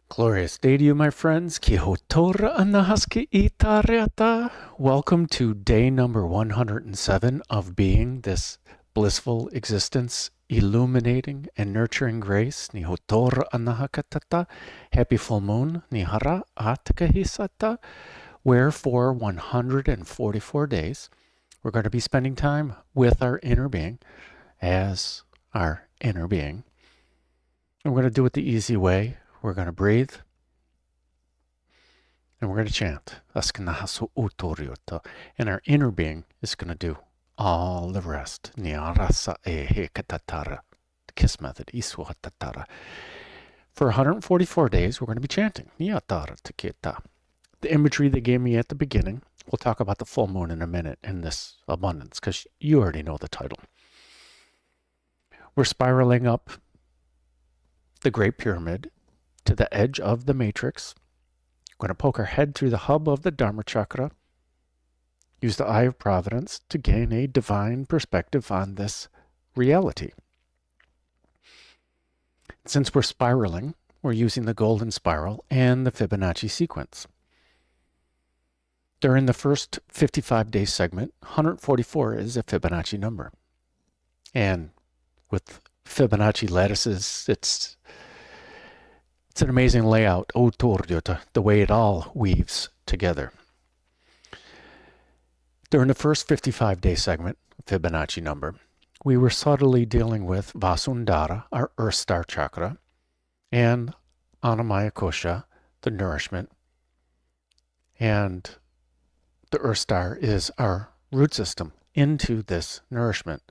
Glorious day to you, my friends. Kihotora anahaski itareata. Welcome to day number 107 of being, this blissful existence, illuminating and nurturing grace. Nihotora anahakatata. Happy full moon. Nihara atakahisata. Where for 144 days, we're going to be spending time with our inner being as our inner being. And we're going to do it the easy way. We're going to breathe, and we're going to chant. And our inner being is going to do all the rest. The kiss method. For 144 days, we're going to be chanting. The imagery they gave me at the beginning, we'll talk about the full moon in a minute in this abundance, because you already know the title. We're spiraling up the Great Pyramid to the edge of the matrix. We're going to poke our head through the hub of the Dharma chakra. Use the Eye of Providence to gain a divine perspective on this reality. Since we're spiraling, we're using the golden spiral and the Fibonacci sequence. During the first 55-day segment, 144 is a Fibonacci number. And with Fibonacci lattices, it's an amazing layout, the way it all weaves together. During the first 55-day segment, Fibonacci number, we were subtly dealing with Vasundhara, our Earth Star chakra, and Annamaya Kosha, the nourishment. And the Earth Star is our root system into this nourishment.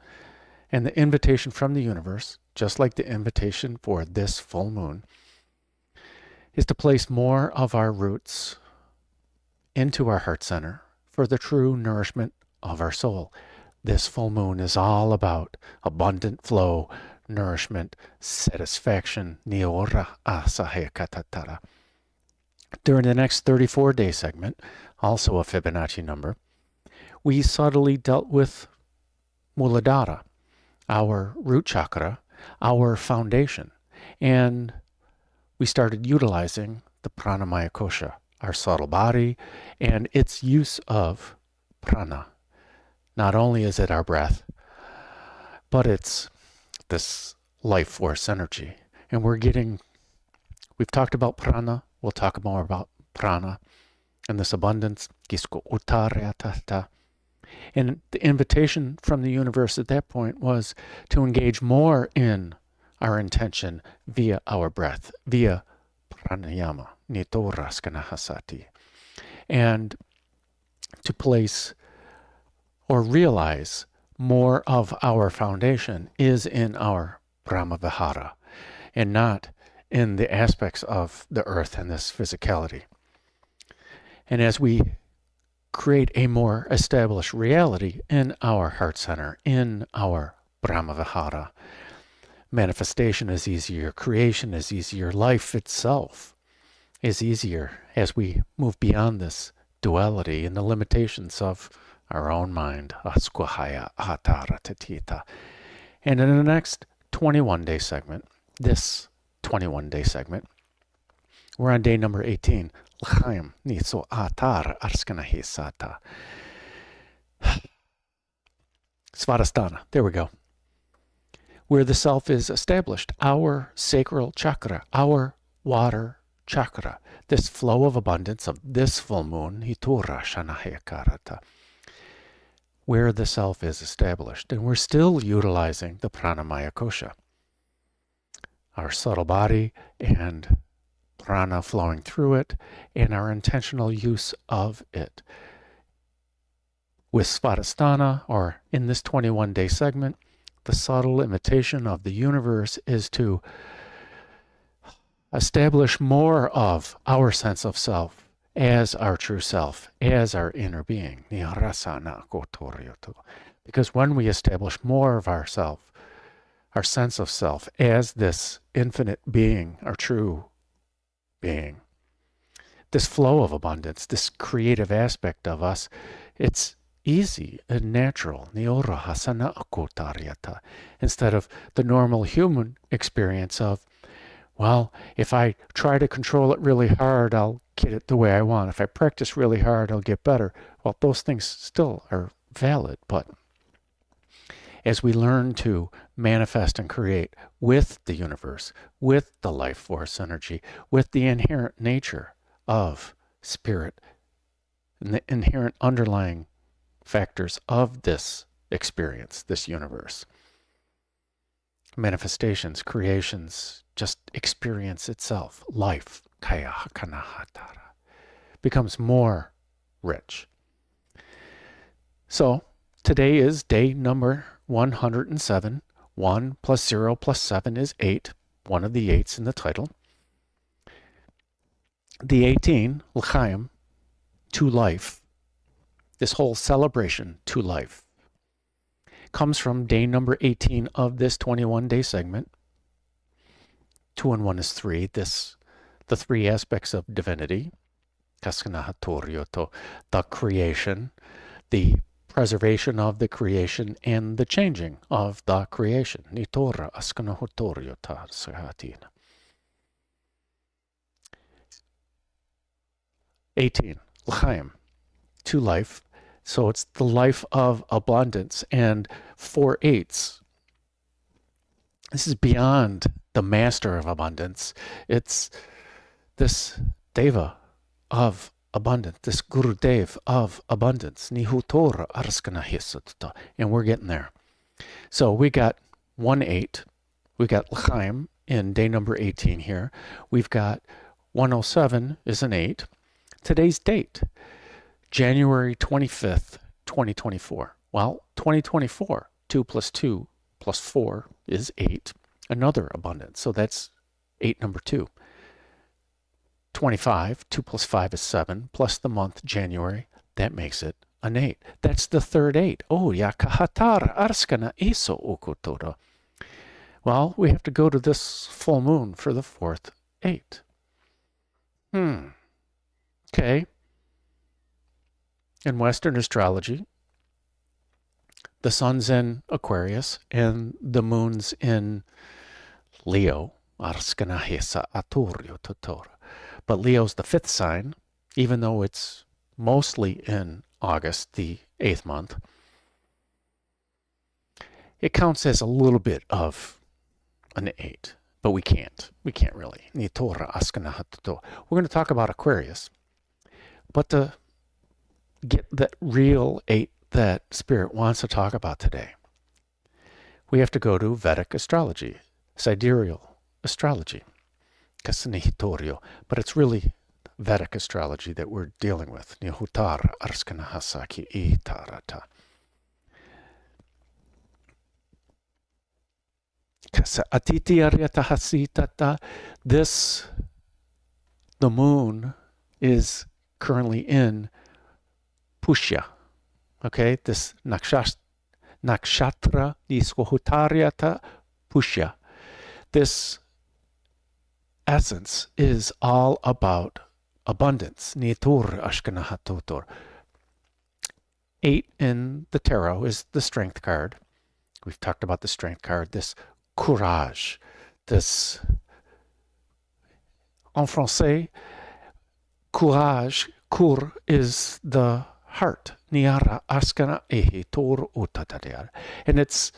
And the invitation from the universe, just like the invitation for this full moon, is to place more of our roots into our heart center for the true nourishment of our soul. This full moon is all about abundant flow, nourishment, satisfaction. Niora asahekatatara. During the next 34-day segment, also a Fibonacci number, we subtly dealt with Muladhara, our root chakra, our foundation, and we started utilizing the pranamaya kosha, our subtle body, and its use of prana. Not only is it our breath, but it's this life force energy. And we've talked about prana, we'll talk more about prana and this abundance. And the invitation from the universe at that point was to engage more in our intention via our breath, via pranayama, nitoraskanahasati, and to place or realize more of our foundation is in our brahma-vihara and not in the aspects of the earth and this physicality. And as we create a more established reality in our heart center, in our brahma-vihara, manifestation is easier, creation is easier, life itself is easier as we move beyond this duality and the limitations of our own mind. And in the next 21-day segment, we're on day number 18. לחיים, Svadhisthana, there we go. Where the self is established, our sacral chakra, our water chakra, this flow of abundance of this full moon, where the self is established. And we're still utilizing the pranamaya kosha, our subtle body and prana flowing through it, and our intentional use of it. With Svadhisthana, or in this 21-day segment, the subtle invitation of the universe is to establish more of our sense of self as our true self, as our inner being. Because when we establish more of ourself, our sense of self, as this infinite being, our true being, this flow of abundance, this creative aspect of us, it's easy and natural, instead of the normal human experience of Well, if I try to control it really hard, I'll get it the way I want. If I practice really hard, I'll get better. Well, those things still are valid, but as we learn to manifest and create with the universe, with the life force energy, with the inherent nature of spirit, and the inherent underlying factors of this experience, this universe, manifestations, creations, just experience itself, life, becomes more rich. So today is day number 107. 1 plus 0 plus 7 is 8. One of the 8s in the title. The 18, l'chaim, to life, this whole celebration to life, comes from day number 18 of this 21-day segment. 2 and 1 is 3. The 3 aspects of divinity, the creation, the preservation of the creation, and the changing of the creation. 18, l'chaim, to life. So it's the life of abundance. And 4/8, this is beyond the master of abundance. It's this deva of abundance, this Gurudev of abundance. And we're getting there. So we got 1/8. We got l'chaim in day number 18 here. We've got 107 is an 8. Today's date, January 25th, 2024. Well, 2024, 2 plus 2 plus 4 is 8. Another abundance. So that's 8 number 2. 25, 2 plus 5 is 7, plus the month January, that makes it an 8. That's the third 8. Oh, yakahatara arskana iso ukutora. Well, we have to go to this full moon for the fourth 8. Okay. In Western astrology, the sun's in Aquarius and the moon's in Leo. Arskana hesa atorio totora. But Leo's the 5th sign, even though it's mostly in August, the 8th month. It counts as a little bit of an 8, but we can't. We can't really. We're going to talk about Aquarius. But to get that real 8 that Spirit wants to talk about today, we have to go to Vedic astrology, sidereal astrology. But it's really Vedic astrology that we're dealing with. This, the moon, is currently in Pushya. Okay, this nakshatra Niswahutaryata Pushya. This essence is all about abundance. 8 in the tarot is the strength card. We've talked about the strength card, this courage, this, en français, courage, cour is the heart. And it's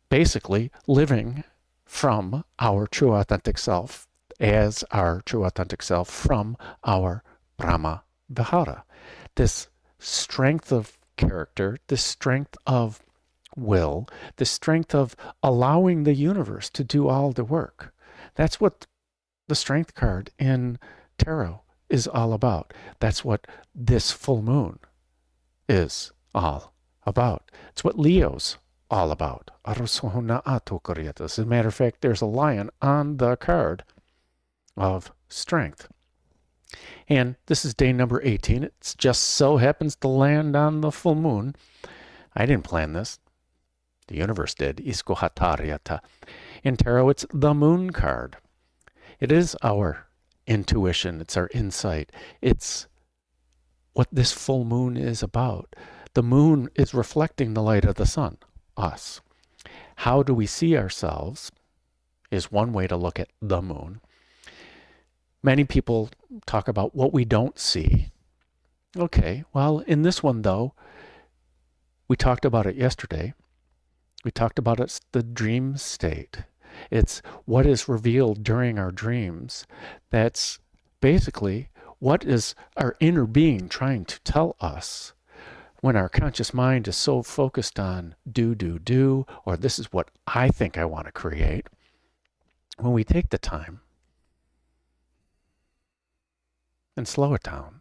basically living from our true authentic self, as our true authentic self, from our Brahma Vihara. This strength of character, this strength of will, this strength of allowing the universe to do all the work. That's what the strength card in tarot is all about. That's what this full moon is all about. It's what Leo's all about. As a matter of fact, there's a lion on the card of strength. And this is day number 18. It just so happens to land on the full moon. I didn't plan this. The universe did. In tarot, it's the moon card. It is our intuition. It's our insight. It's what this full moon is about. The moon is reflecting the light of the sun, us. How do we see ourselves is one way to look at the moon. Many people talk about what we don't see. Okay, well, in this one, though, we talked about it yesterday. We talked about it's the dream state. It's what is revealed during our dreams. That's basically what is our inner being trying to tell us when our conscious mind is so focused on do, or this is what I think I want to create. When we take the time and slow it down,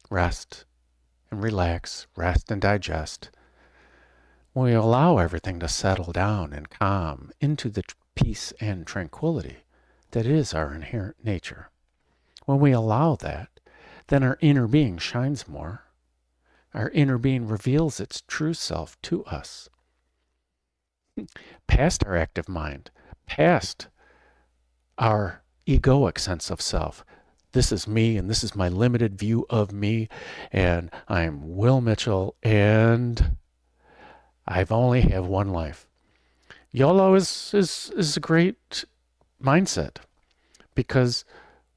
rest and relax, rest and digest, when we allow everything to settle down and calm into the peace and tranquility that is our inherent nature, when we allow that, then our inner being shines more. Our inner being reveals its true self to us. Past our active mind, past our egoic sense of self. This is me, and this is my limited view of me, and I'm Will Mitchell, and I've only have one life. YOLO is a great mindset because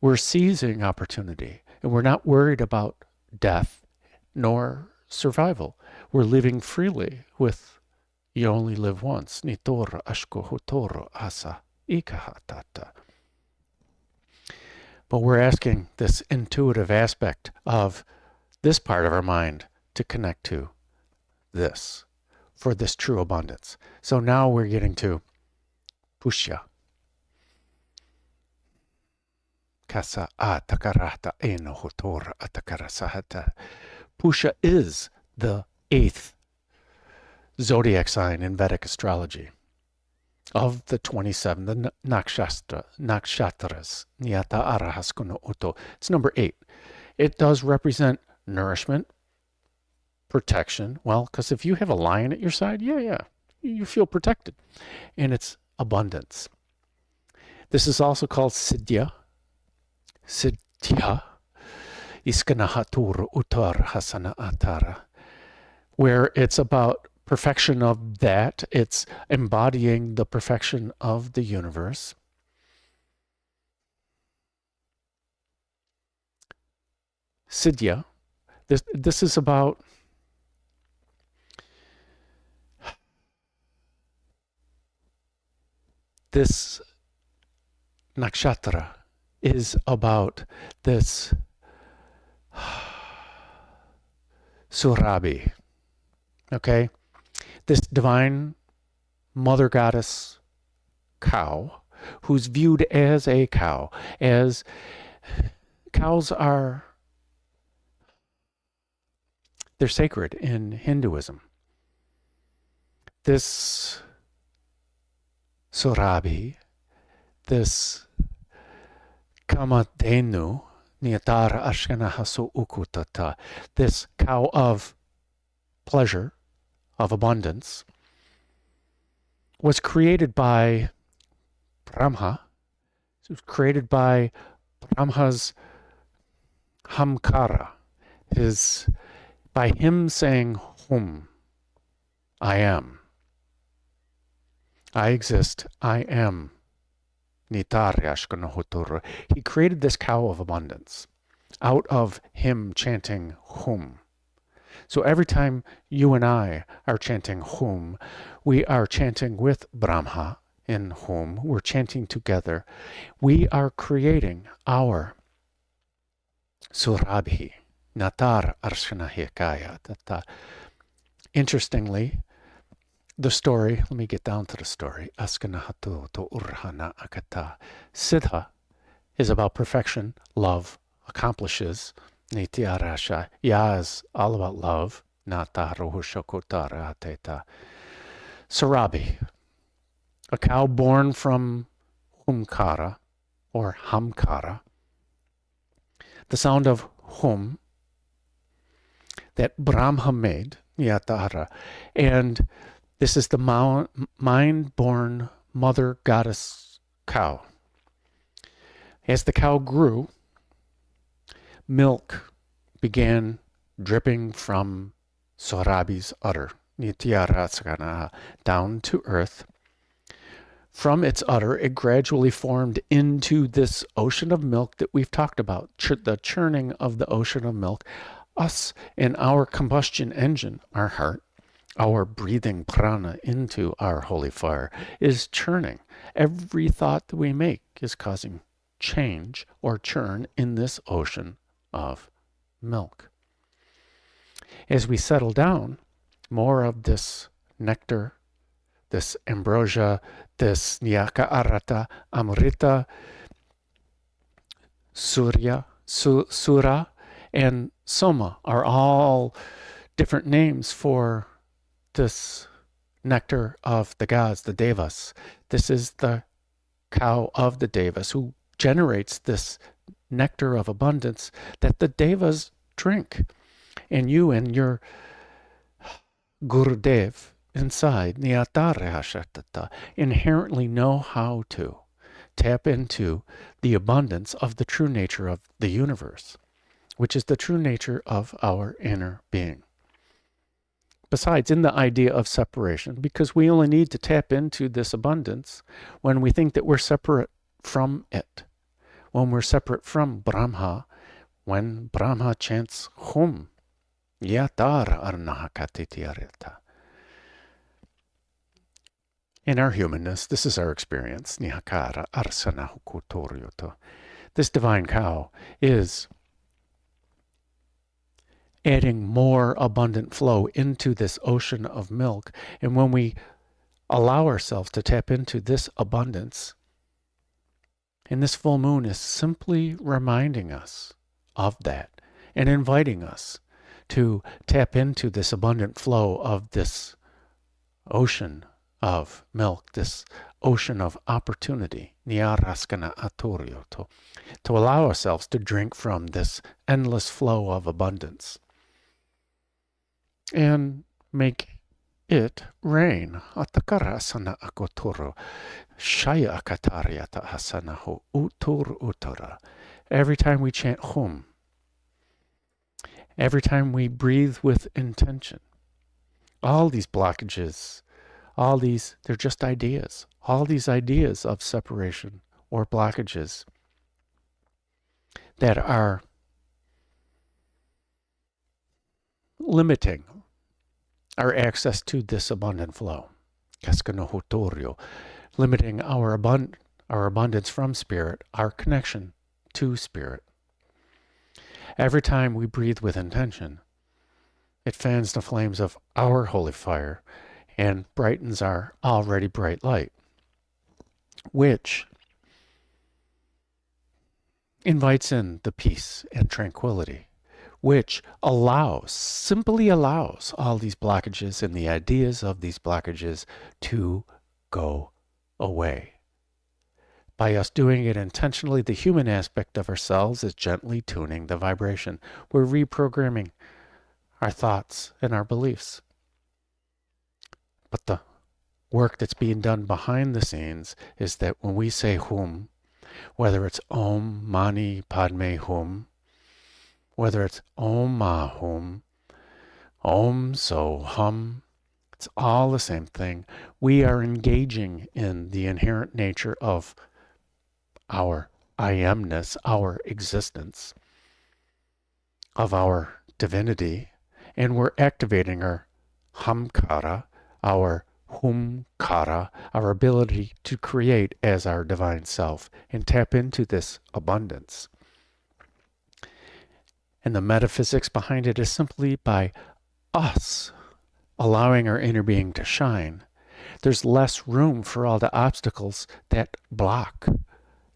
we're seizing opportunity, and we're not worried about death nor survival. We're living freely with you only live once. Nitora ashko hotoro asa ikahatata. But we're asking this intuitive aspect of this part of our mind to connect to this for this true abundance. So now we're getting to Pushya. Kasa atakarata eno hotora atakarasahata. Pushya is the 8th zodiac sign in Vedic astrology. Of the 27, the nakshatras, Niyata Arahaskono Uto. It's number 8. It does represent nourishment, protection. Well, because if you have a lion at your side, you feel protected. And it's abundance. This is also called Siddhya. Iskana Haturu Utar Hasana Atara, where it's about perfection of that. It's embodying the perfection of the universe. Siddhya, this is about this nakshatra is about this Surabhi, okay? This divine mother goddess cow who's viewed as a cow, as cows are, they're sacred in Hinduism. This Surabhi, this Kamadhenu, Niyatara Ashkana Hasu Ukutata, this cow of pleasure, of abundance, was created by Brahma. It was created by Brahma's Hamkara, by him saying Hum, I am. I exist, I am. He created this cow of abundance out of him chanting Hum. So every time you and I are chanting Hum, we are chanting with Brahma in Hum. We're chanting together. We are creating our Surabhi, Natar Arshana Hekaya. Interestingly, the story, let me get down to the story. Askanahatu to Urhana Akata. Siddha is about perfection, love, accomplishes. Nitiarasha. Ya is all about love. Nataruhushakotara Ateta. Surabhi, a cow born from Humkara or Hamkara. The sound of Hum that Brahma made, Yatahara. And this is the mind-born mother goddess cow. As the cow grew, milk began dripping from Surabhi's udder, down to earth, from its udder, it gradually formed into this ocean of milk that we've talked about, the churning of the ocean of milk. Us and our combustion engine, our heart, our breathing prana into our holy fire is churning. Every thought that we make is causing change or churn in this ocean of milk. As we settle down, more of this nectar, this ambrosia, this nyaka arata, amrita, sura, and soma are all different names for this nectar of the gods, the devas. This is the cow of the devas who generates this nectar of abundance that the devas drink. And you and your Gurudev inside, Niyatare inherently know how to tap into the abundance of the true nature of the universe, which is the true nature of our inner being. Besides, in the idea of separation, because we only need to tap into this abundance when we think that we're separate from it, when we're separate from Brahma, when Brahma chants Hum, Yatara Arnahakatitiareta. In our humanness, this is our experience. Nihakara Arsanahukutoryoto. This divine cow is adding more abundant flow into this ocean of milk. And when we allow ourselves to tap into this abundance, and this full moon is simply reminding us of that and inviting us to tap into this abundant flow of this ocean of milk, this ocean of opportunity, Nyaraskana Atoryoto, to allow ourselves to drink from this endless flow of abundance and make it rain. Atakarasana akotoro, shaya akatariata asanaho utur utora. Every time we chant Hum, every time we breathe with intention, all these blockages, they're just ideas. All these ideas of separation or blockages that are limiting our access to this abundant flow. Limiting our abundance from spirit, our connection to spirit. Every time we breathe with intention, it fans the flames of our holy fire and brightens our already bright light, which invites in the peace and tranquility, which simply allows all these blockages and the ideas of these blockages to go away. By us doing it intentionally, the human aspect of ourselves is gently tuning the vibration. We're reprogramming our thoughts and our beliefs. But the work that's being done behind the scenes is that when we say Hum, whether it's Om Mani Padme Hum, whether it's Om Ma Hum, Om So Hum, it's all the same thing. We are engaging in the inherent nature of our I amness, our existence, of our divinity, and we're activating our Hamkara, our Humkara, our ability to create as our divine self and tap into this abundance. And the metaphysics behind it is simply by us allowing our inner being to shine. There's less room for all the obstacles that block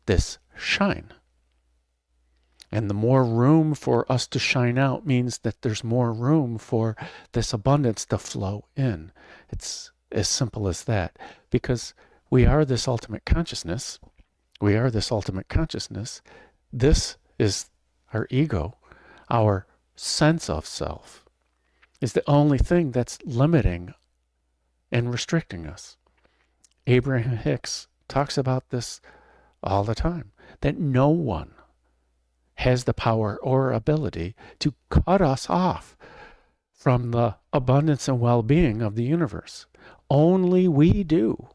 this shine. And the more room for us to shine out means that there's more room for this abundance to flow in. It's as simple as that. Because we are this ultimate consciousness. We are this ultimate consciousness. This is our ego. Our sense of self is the only thing that's limiting and restricting us. Abraham Hicks talks about this all the time, that no one has the power or ability to cut us off from the abundance and well-being of the universe. Only we do.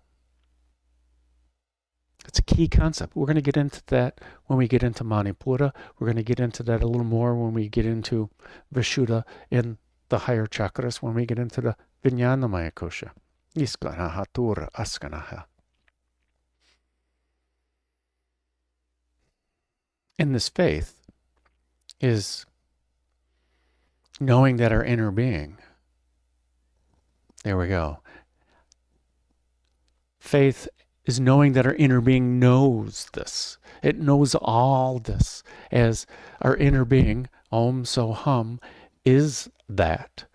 key concept. We're going to get into that when we get into Manipura. We're going to get into that a little more when we get into Vishuddha in the higher chakras, when we get into the Vijnanamaya kosha. Iskanaha tura askanaha. In this faith is knowing that our inner being, there we go. Faith is knowing that our inner being knows this. It knows all this, as our inner being, Om Soham, is that,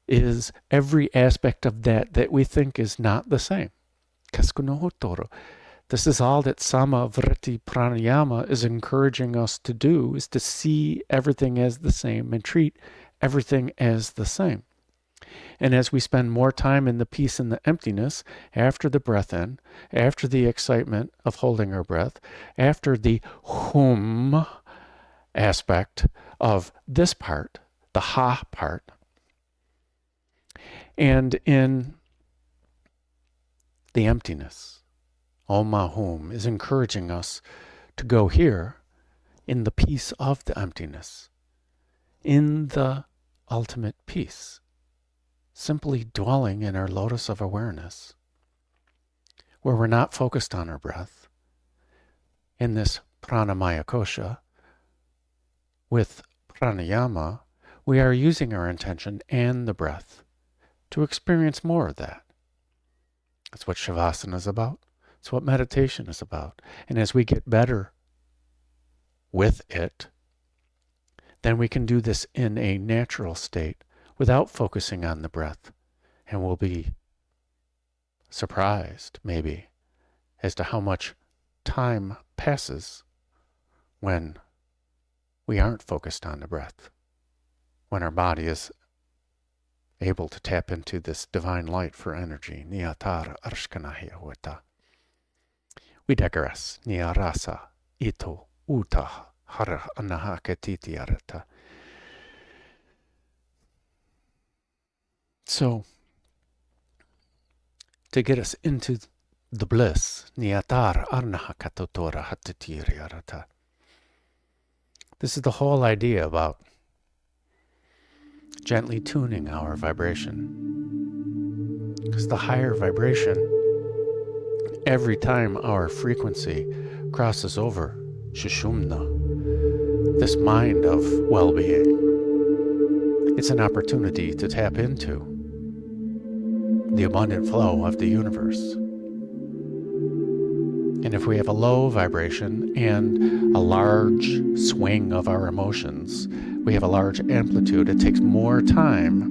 is every aspect of that we think is not the same. Kaskunohotoro. This is all that Sama Vritti Pranayama is encouraging us to do, is to see everything as the same and treat everything as the same. And as we spend more time in the peace and the emptiness, after the breath in, after the excitement of holding our breath, after the hum aspect of this part, the ha part, and in the emptiness, Om Mahum is encouraging us to go here in the peace of the emptiness, in the ultimate peace, simply dwelling in our lotus of awareness, where we're not focused on our breath, in this pranamaya kosha. With pranayama, we are using our intention and the breath to experience more of that. That's what Shavasana is about. It's what meditation is about. And as we get better with it, then we can do this in a natural state without focusing on the breath. And we'll be surprised, maybe, as to how much time passes when we aren't focused on the breath, when our body is able to tap into this divine light for energy. Niyatara arshkanahya huata. We digress. Niyarasa ito uta hara anahakatiti arata. So, to get us into the bliss, Niyatar arnahakatotora hatatiri arata. This is the whole idea about gently tuning our vibration. Because the higher vibration, every time our frequency crosses over Shushumna, this mind of well-being, it's an opportunity to tap into the abundant flow of the universe. And if we have a low vibration and a large swing of our emotions, we have a large amplitude, it takes more time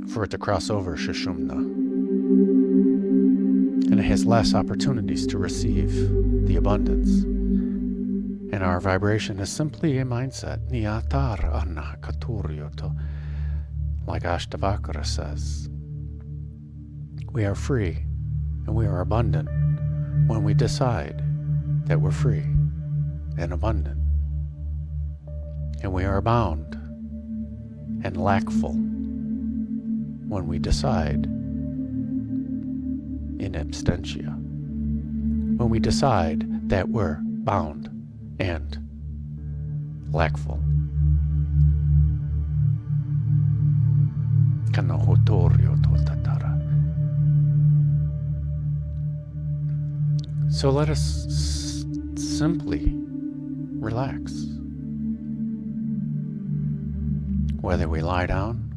for it to cross over Shushumna. And it has less opportunities to receive the abundance. And our vibration is simply a mindset. Niyatar anna katuryoto. Like Ashtavakra says, we are free and we are abundant when we decide that we're free and abundant. And we are bound and lackful when we decide in abstentia. When we decide that we're bound and lackful. So let us simply relax. Whether we lie down,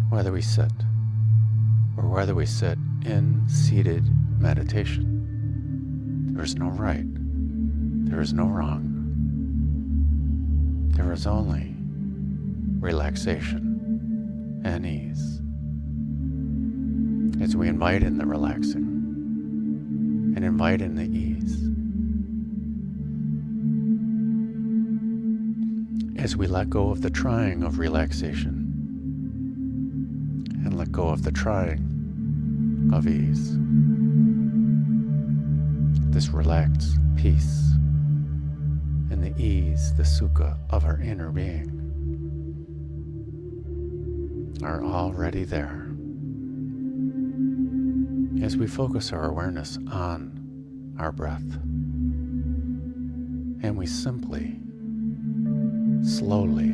whether we sit, or whether we sit in seated meditation, there is no right, there is no wrong. There is only relaxation and ease. As we invite in the relaxing and invite in the ease, as we let go of the trying of relaxation and let go of the trying of ease, this relaxed peace and the ease, the sukha of our inner being are already there. As we focus our awareness on our breath. And we simply, slowly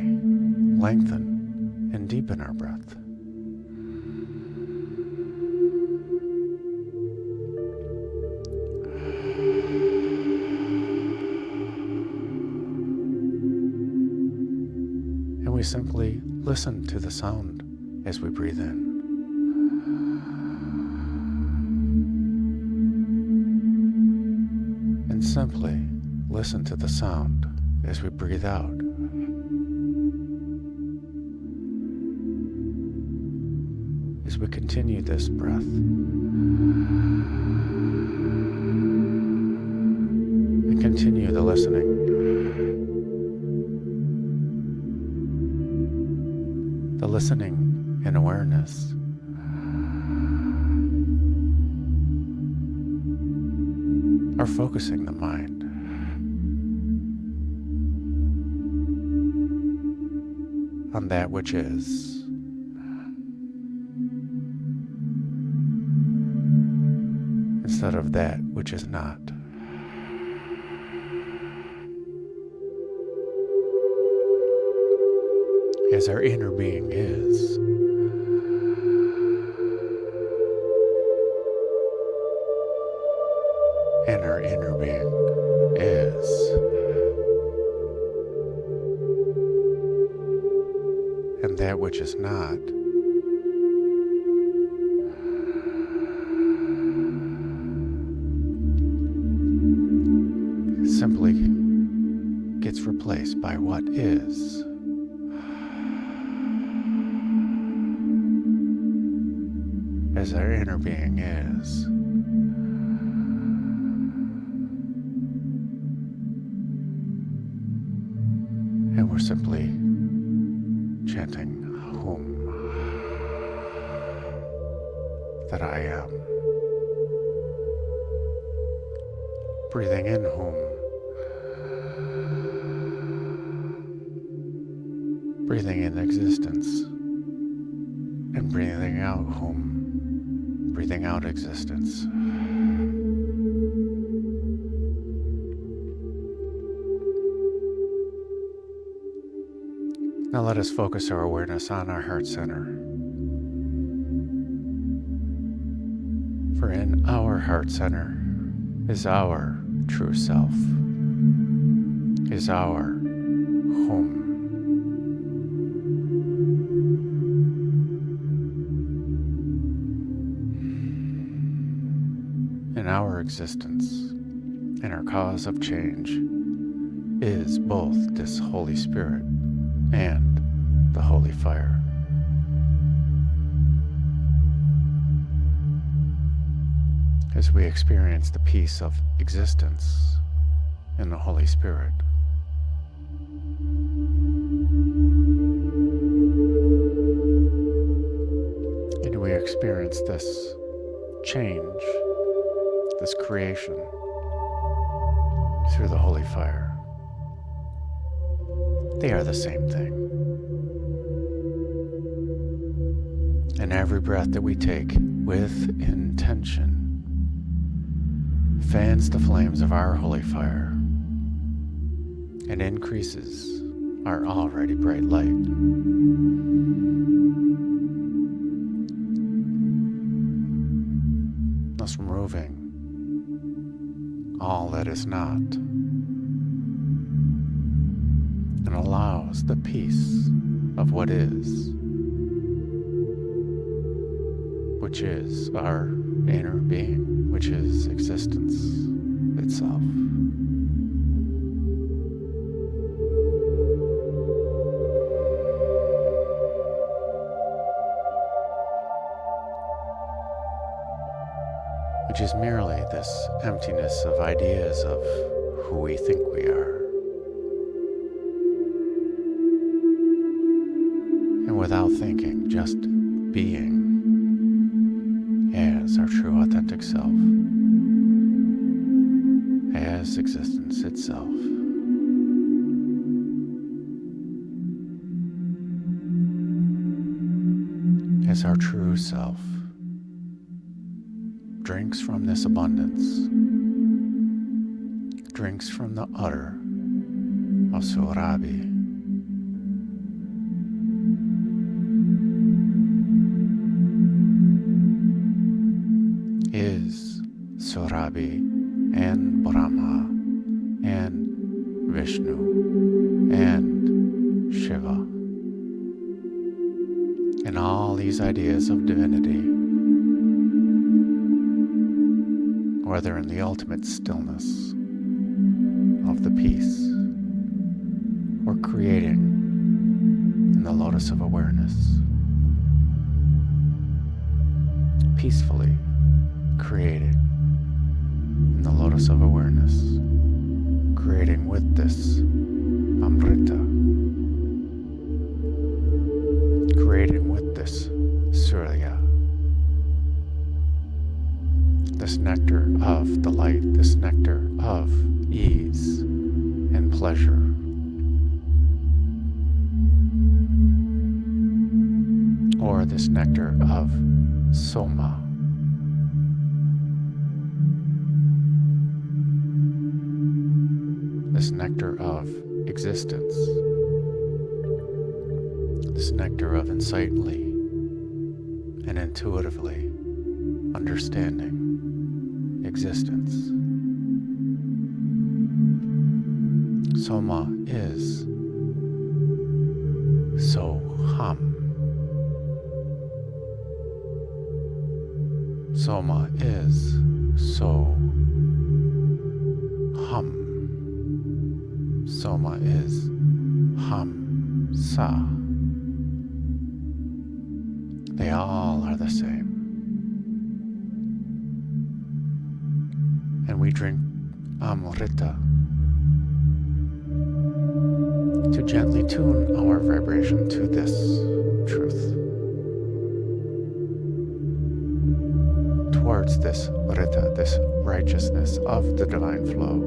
lengthen and deepen our breath. And we simply listen to the sound as we breathe in. And simply listen to the sound as we breathe out. As we continue this breath, and continue the listening. The listening and awareness are focusing the mind on that which is, instead of that which is not. As our inner being is, and our inner being is, and that which is not simply gets replaced by what is. As our inner being is, and we're simply chanting Hum, that I am. Breathing in Hum, breathing in existence, and breathing out Hum, breathing out existence. Now let us focus our awareness on our heart center. For in our heart center is our true self, is our home. And our existence and our cause of change is both this Holy Spirit and the Holy Fire. As we experience the peace of existence in the Holy Spirit, and we experience this change, this creation through the Holy Fire. They are the same thing. And every breath that we take with intention fans the flames of our holy fire and increases our already bright light. Thus removing all that is not, and allows the peace of what is, which is our inner being, which is existence itself. Which is merely this emptiness of ideas of who we think we are. And without thinking, just being as our true authentic self, as existence itself. As our true self drinks from this abundance drinks from the udder of Surabhi. Is Surabhi and Brahma and Vishnu and Shiva and all these ideas of divinity, whether in the ultimate stillness of the peace or creating in the lotus of awareness, peacefully creating in the lotus of awareness, creating with this Amrita, creating with this Surya, this nectar of delight, this nectar of ease and pleasure. Or this nectar of Soma, this nectar of existence, this nectar of insightly and intuitively understanding existence. Soma is Soham. Soma is Hum. Soma is Hamsa. They all are the same. And we drink Amrita to gently tune our vibration to this truth, towards this Rita, this righteousness of the divine flow,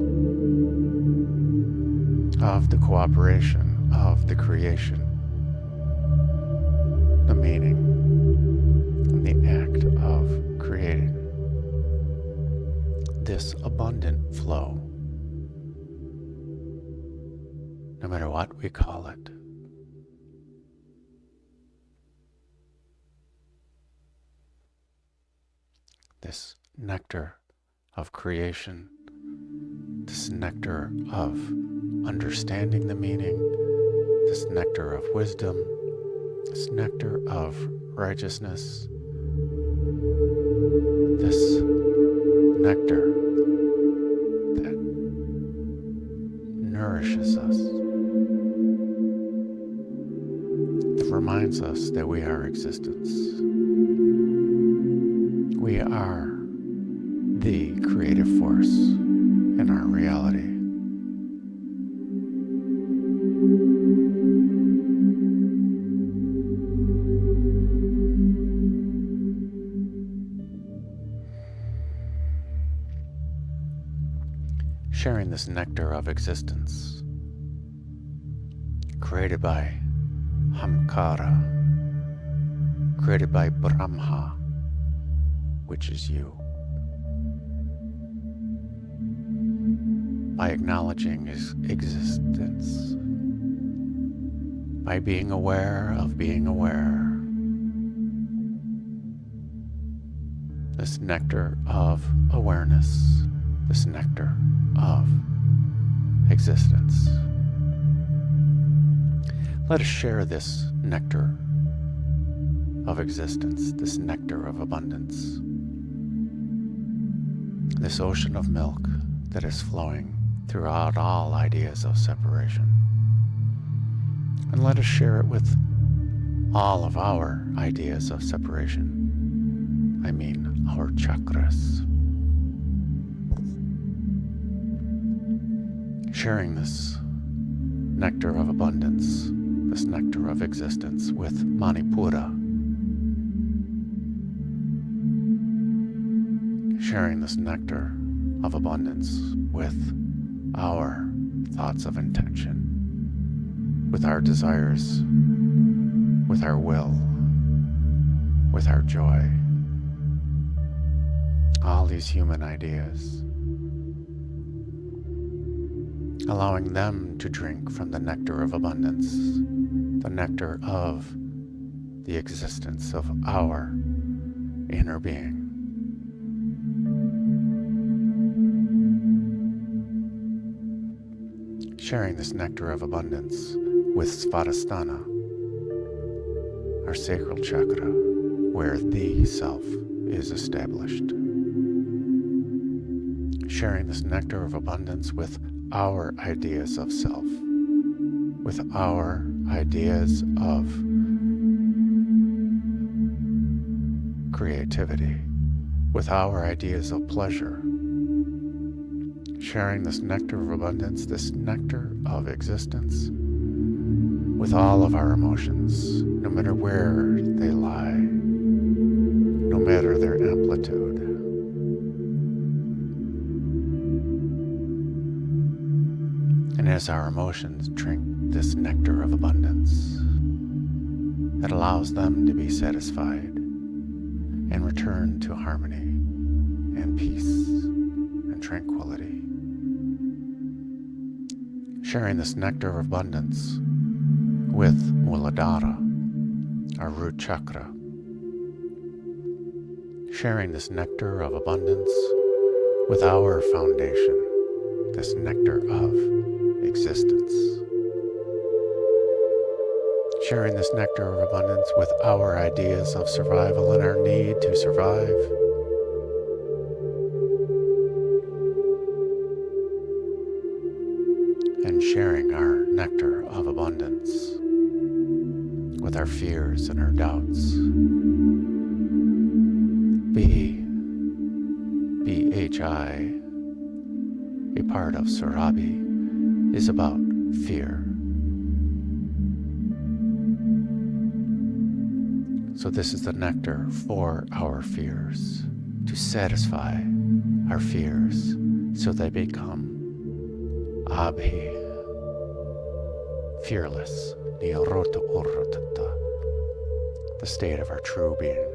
of the cooperation of the creation, the meaning, and the act of creating. This abundant flow, no matter what we call it. This nectar of creation, this nectar of understanding the meaning, this nectar of wisdom, this nectar of righteousness, this nectar that nourishes us, that reminds us that we are existence. We are the creative force in our reality. Sharing this nectar of existence, created by Hamkara, created by Brahma, which is you. By acknowledging his existence, by being aware of being aware, this nectar of awareness, this nectar of existence. Let us share this nectar of existence, this nectar of abundance, this ocean of milk that is flowing throughout all ideas of separation. And let us share it with all of our ideas of separation. I mean, our chakras. Sharing this nectar of abundance, this nectar of existence with Manipura. Sharing this nectar of abundance with our thoughts of intention, with our desires, with our will, with our joy. All these human ideas. allowing them to drink from the nectar of abundance, the nectar of the existence of our inner being. Sharing this nectar of abundance with Svadhisthana, our sacral chakra, where the self is established. Sharing this nectar of abundance with our ideas of self, with our ideas of creativity, with our ideas of pleasure. Sharing this nectar of abundance, this nectar of existence, with all of our emotions, no matter where they lie, no matter their amplitude. And as our emotions drink this nectar of abundance, it allows them to be satisfied and return to harmony and peace and tranquility. Sharing this nectar of abundance with Muladhara, our root chakra. Sharing this nectar of abundance with our foundation, this nectar of existence. Sharing this nectar of abundance with our ideas of survival and our need to survive. And sharing our nectar of abundance with our fears and our doubts. BHI, a part of Surabhi, is about fear. So this is the nectar for our fears, to satisfy our fears so they become abhi, fearless, nirota urratata, the state of our true being.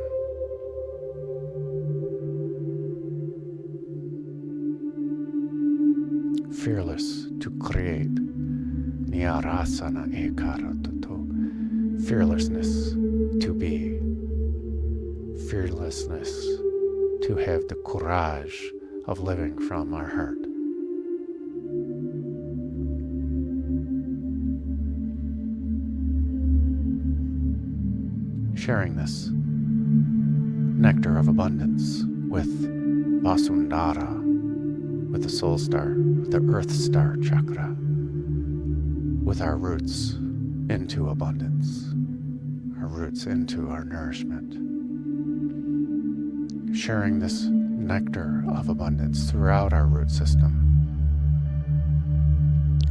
Fearless to create, niyarasana ekaratato, fearlessness to be, fearlessness to have the courage of living from our heart. Sharing this nectar of abundance with Vasundhara, with the soul star, with the earth star chakra, with our roots into abundance, our roots into our nourishment. Sharing this nectar of abundance throughout our root system,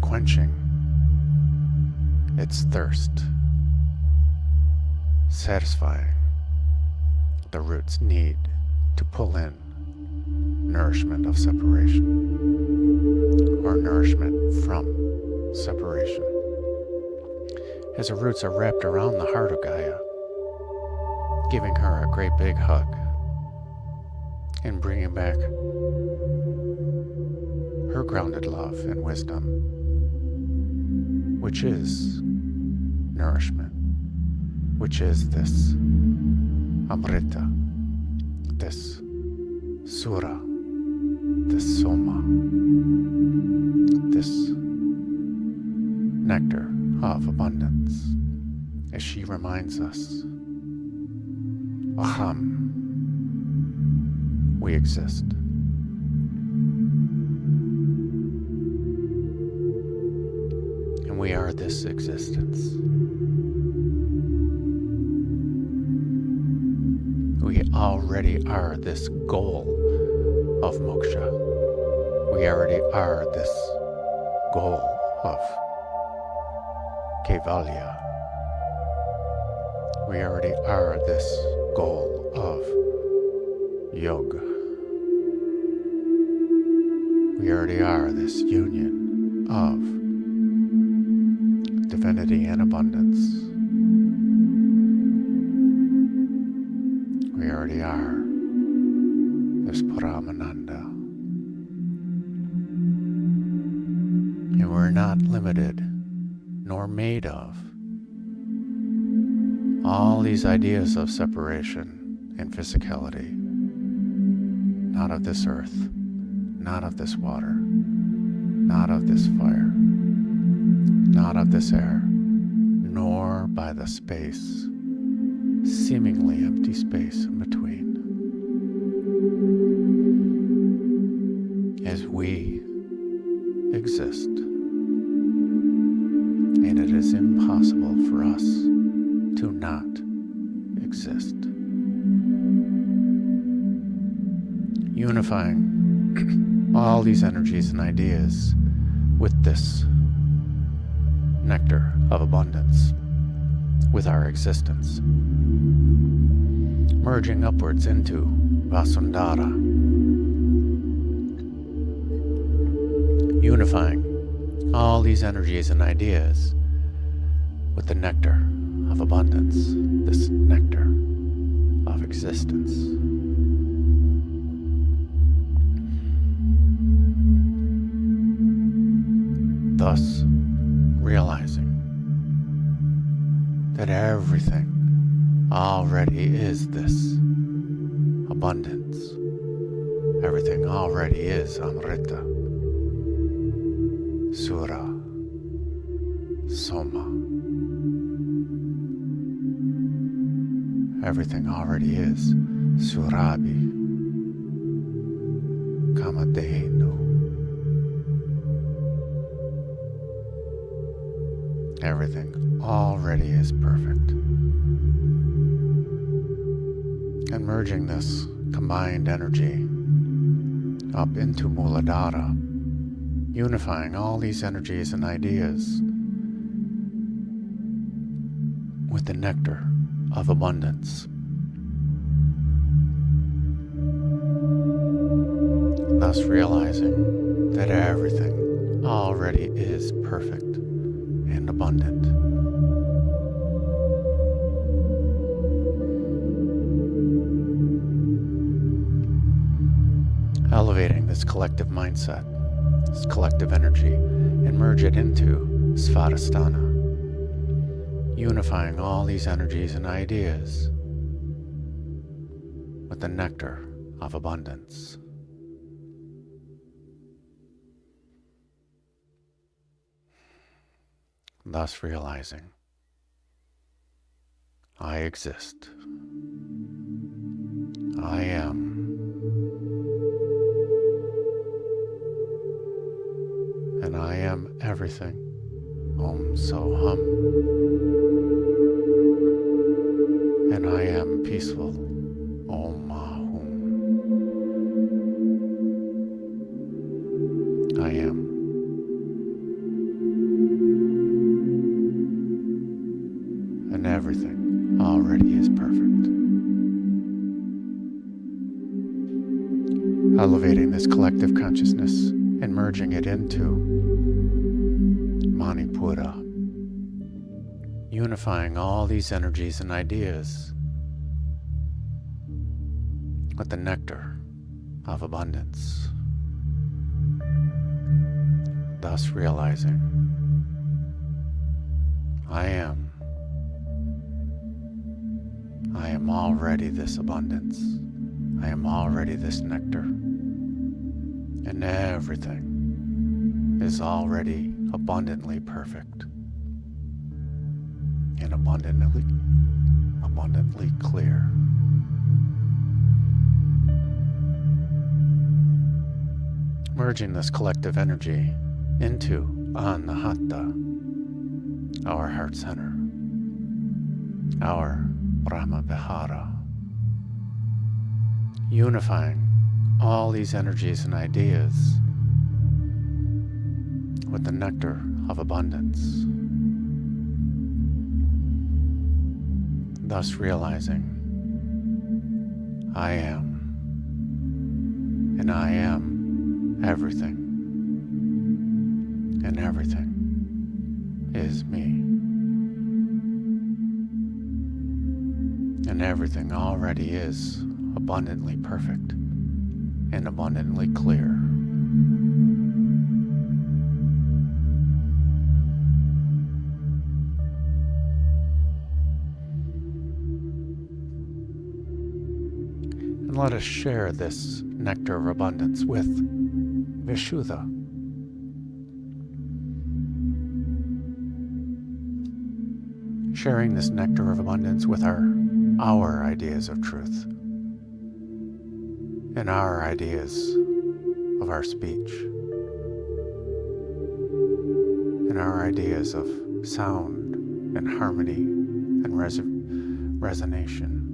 quenching its thirst, satisfying the root's need to pull in nourishment of separation, or nourishment from separation. As the roots are wrapped around the heart of Gaia, giving her a great big hug and bringing back her grounded love and wisdom, which is nourishment, which is this amrita, this sura, this soma, this nectar of abundance, as she reminds us, aham, we exist. And we are this existence. We already are this goal of moksha. We already are this goal of Kaivalya. We already are this goal of yoga. We already are this union of divinity and abundance. We already are this Paramananda. And we're not limited nor made of all these ideas of separation and physicality, not of this earth, not of this water, not of this fire, not of this air, nor by the space, seemingly empty space in between. As we exist, and it is impossible for us to not exist. Unifying all these energies and ideas with this nectar of abundance, with our existence, merging upwards into Vasundhara, unifying all these energies and ideas with the nectar of abundance, this nectar of existence. Thus, realizing that everything already is this abundance. Everything already is Amrita, Sura, Soma. Everything already is Surabhi, Kamadehenu. Everything already is perfect. And merging this combined energy up into Muladhara, unifying all these energies and ideas with the nectar of abundance. Thus realizing that everything already is perfect and abundant. Elevating this collective mindset, this collective energy, and merge it into Svadhisthana, unifying all these energies and ideas with the nectar of abundance. Thus realizing, I exist. I am. And I am everything. Om Soham. And I am peaceful. Om Ahum. I am. And everything already is perfect. Elevating this collective consciousness and merging it into Manipura, unifying all these energies and ideas with the nectar of abundance. Thus realizing, I am already this abundance. I am already this nectar. And everything is already abundantly perfect and abundantly clear. Merging this collective energy into Anahata, our heart center, our Brahma-vihara, unifying all these energies and ideas with the nectar of abundance. Thus realizing, I am, and I am everything, and everything is me. And everything already is abundantly perfect and abundantly clear. let us share this nectar of abundance with Vishuddha. Sharing this nectar of abundance with our ideas of truth and our ideas of our speech and our ideas of sound and harmony and resonation.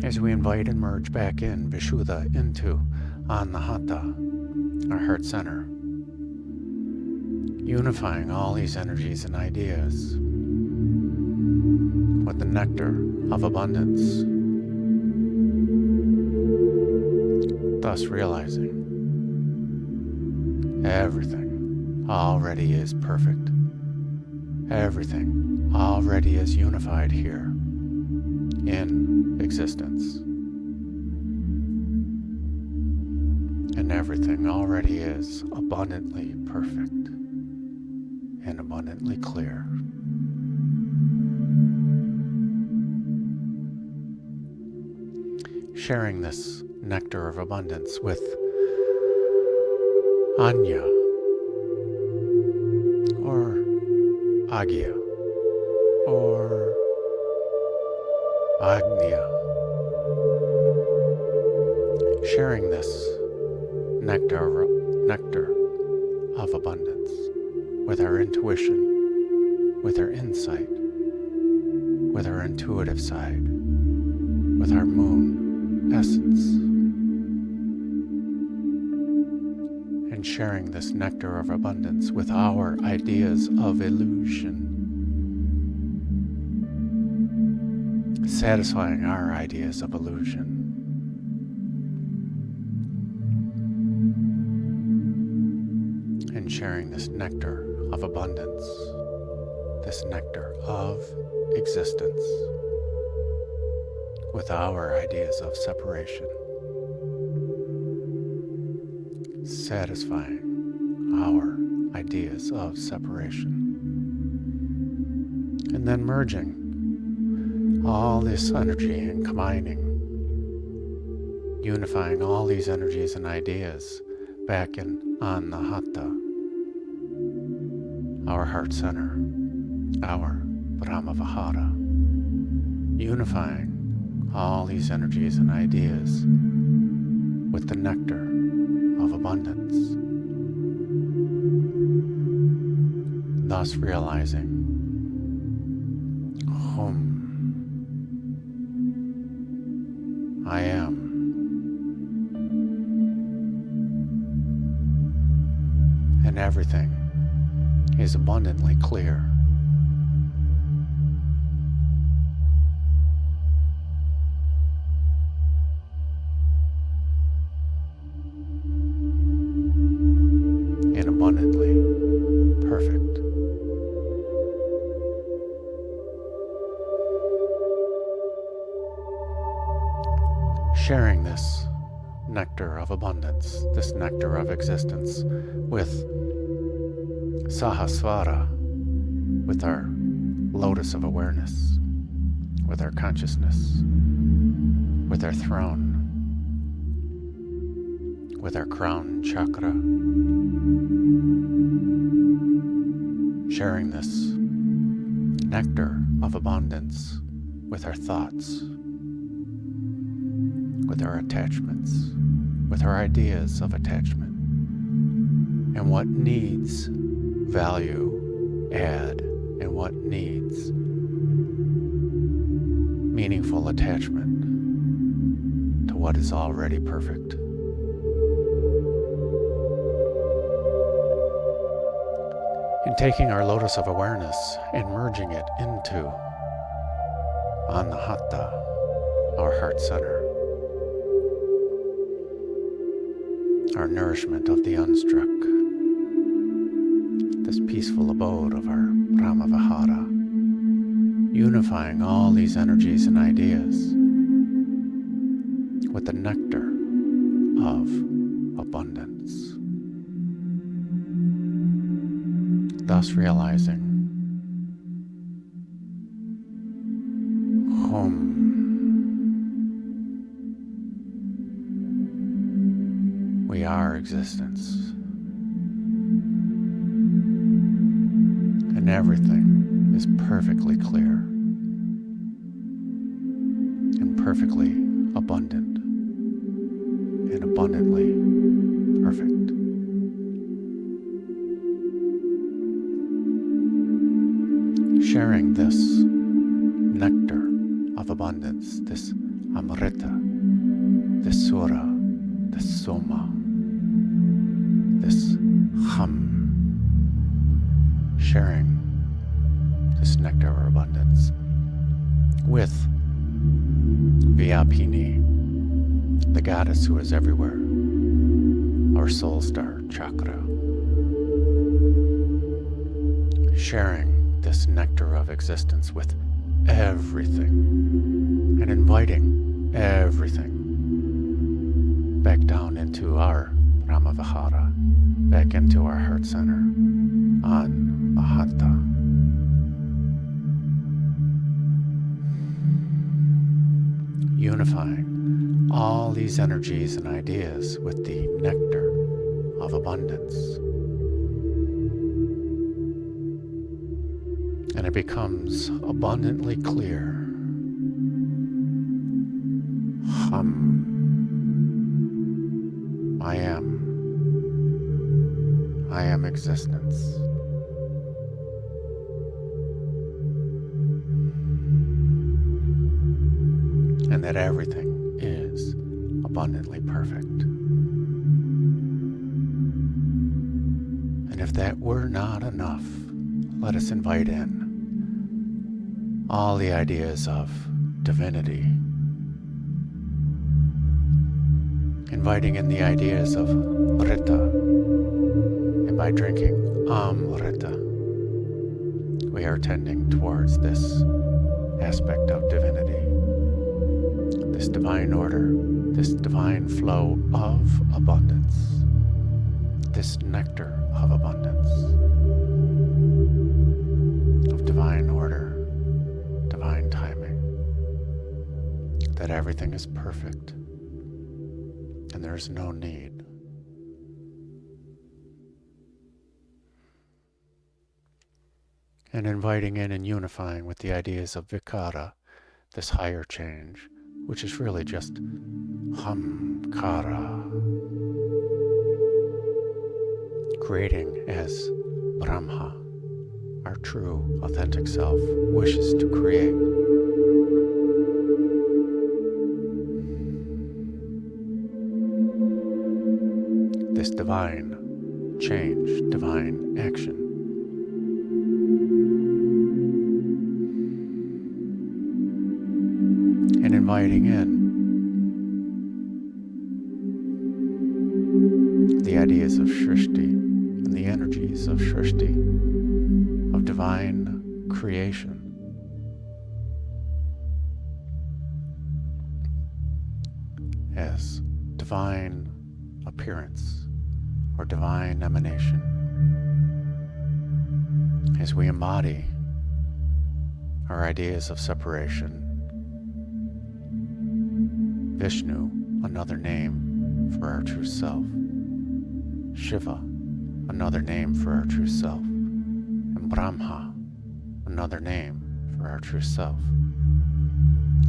As we invite and merge back in Vishuddha into Anahata, our heart center, unifying all these energies and ideas with the nectar of abundance, thus realizing everything already is perfect. Everything already is unified here in existence. And everything already is abundantly perfect and abundantly clear. Sharing this nectar of abundance with Anya or Agya or Agnya. Sharing this nectar of abundance with our intuition, with our insight, with our intuitive side, with our moon essence, and sharing this nectar of abundance with our ideas of illusion, satisfying our ideas of illusion. And sharing this nectar of abundance, this nectar of existence, with our ideas of separation, satisfying our ideas of separation, and then merging all this energy and combining, unifying all these energies and ideas back in Anahata, our heart center, our Pratyahara, unifying all these energies and ideas with the nectar of abundance, thus realizing Hum, I am, and everything is abundantly clear. And abundantly perfect. Sharing this nectar of abundance, this nectar of existence with Sahasvara, with our lotus of awareness, with our consciousness, with our throne, with our crown chakra, sharing this nectar of abundance with our thoughts, with our attachments, with our ideas of attachment, and what needs value add and what needs meaningful attachment to what is already perfect. In taking our lotus of awareness and merging it into Anahata, our heart center, our nourishment of the unstruck, this peaceful abode of our Pratyahara, unifying all these energies and ideas with the nectar of abundance, thus realizing we are existence, and everything is perfectly clear and perfectly abundant and abundantly perfect. Sharing this nectar of abundance, this amrita, this sura, this soma, this sharing this nectar of abundance with Vyapini, the goddess who is everywhere, our soul star chakra. Sharing this nectar of existence with everything and inviting everything back down into our prati-a-haara, back into our heart center on Ahata. Unifying all these energies and ideas with the nectar of abundance. And it becomes abundantly clear. I am existence. And that everything is abundantly perfect. And if that were not enough, let us invite in all the ideas of divinity, inviting in the ideas of Rita, and by drinking Amrita, we are tending towards this aspect of divinity, this divine order, this divine flow of abundance, this nectar of abundance, of divine order, divine timing, that everything is perfect and there is no need. And inviting in and unifying with the ideas of Vikara, this higher change, which is really just Hamkara, creating as Brahma, our true, authentic self, wishes to create. This divine change, divine action. And inviting in the ideas of Shrishti and the energies of Shrishti, of divine creation. As divine appearance or divine emanation. As we embody our ideas of separation, Vishnu, another name for our true self. Shiva, another name for our true self. And Brahma, another name for our true self.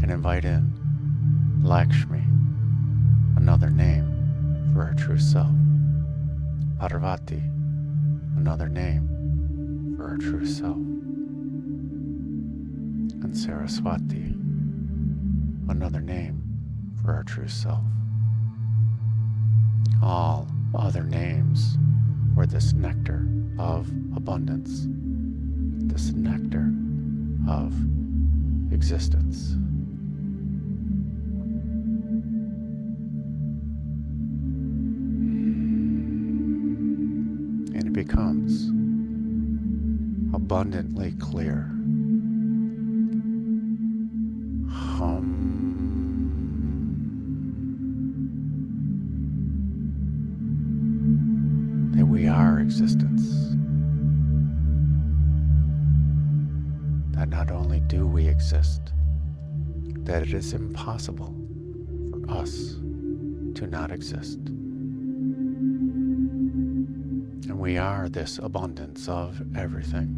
And invite in Lakshmi, another name for our true self. Parvati, another name for our true self. And Saraswati, another name for our true self. All other names for this nectar of abundance, this nectar of existence. And it becomes abundantly clear. That we are existence. that not only do we exist, that it is impossible for us to not exist. And we are this abundance of everything.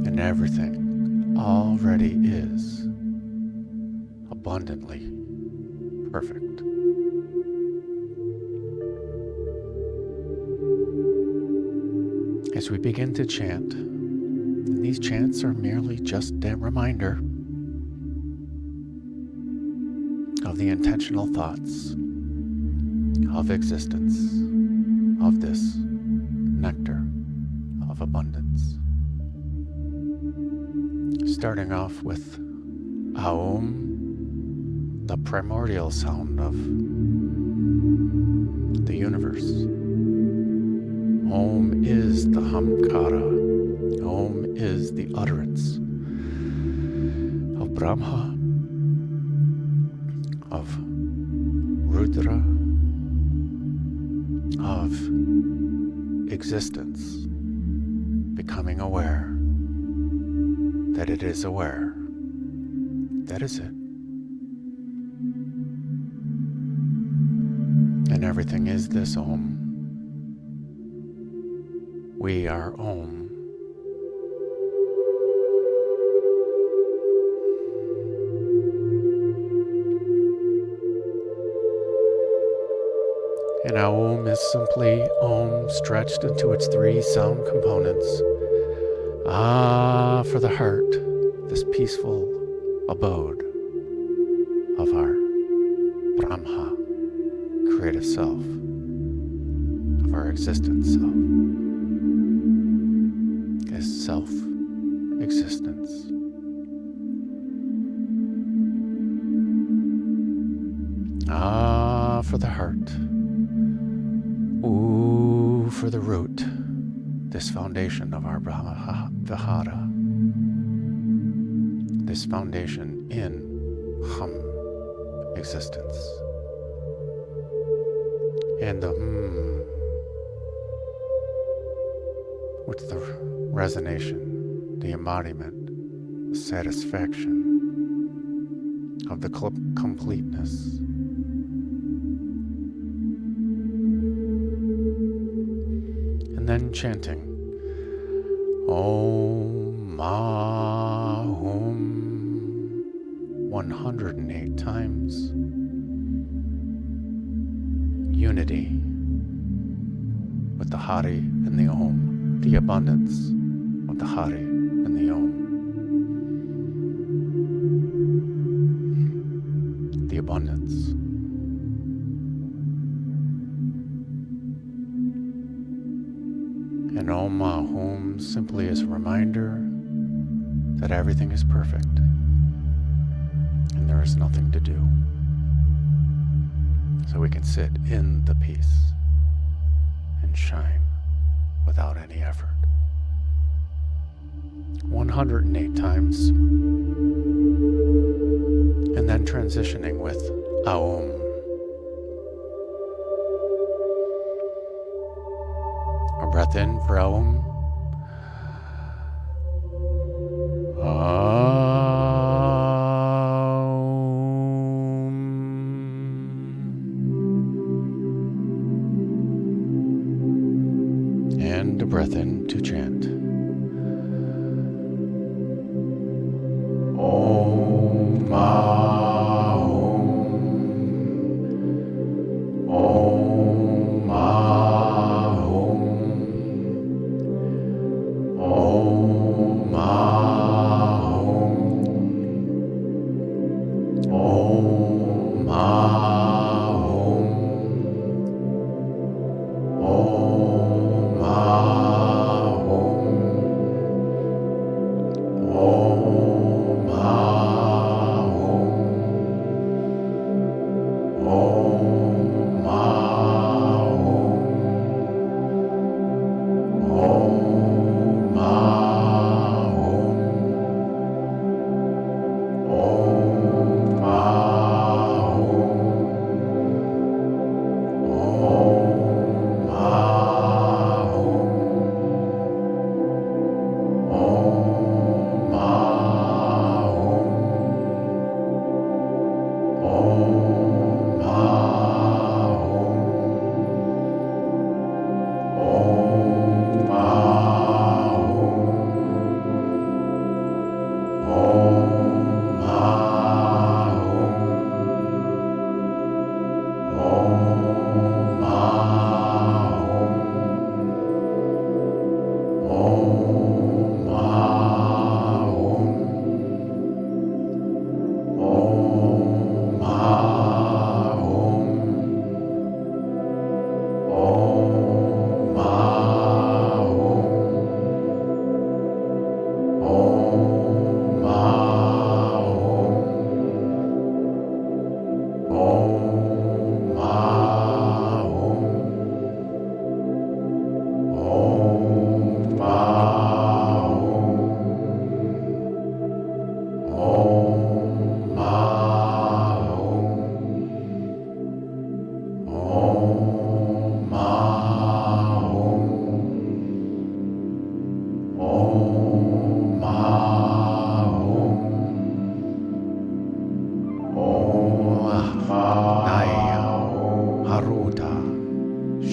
And everything already is abundantly perfect. As we begin to chant, and these chants are merely just a reminder of the intentional thoughts of existence, of this nectar of abundance. Starting off with Aum, the primordial sound of the universe. Om is the Hamkara. Om is the utterance of Brahma, of Rudra, of existence, becoming aware that it is aware. That is it. And everything is this Om. We are Om. And Aum is simply Om stretched into its three sound components. Ah, for the heart, this peaceful abode of our Brahma, creative self, of our existence self, is self-existence. Ah, for the heart. Ooh, for the root, this foundation of our Pratyahara, this foundation in Hum existence. And the with the resonation, the embodiment, the satisfaction of the completeness. And then chanting Om Ma Hum 108 times. Unity with the Hari and the Om, the abundance of the Hari and the Om. The abundance. And Om Ma Hum simply is a reminder that everything is perfect and there is nothing to do. So we can sit in the peace and shine without any effort. 108 times. And then transitioning with Aum. A breath in for Aum. And a breath in to chant. Om Ma Hum. Om Ma Hum.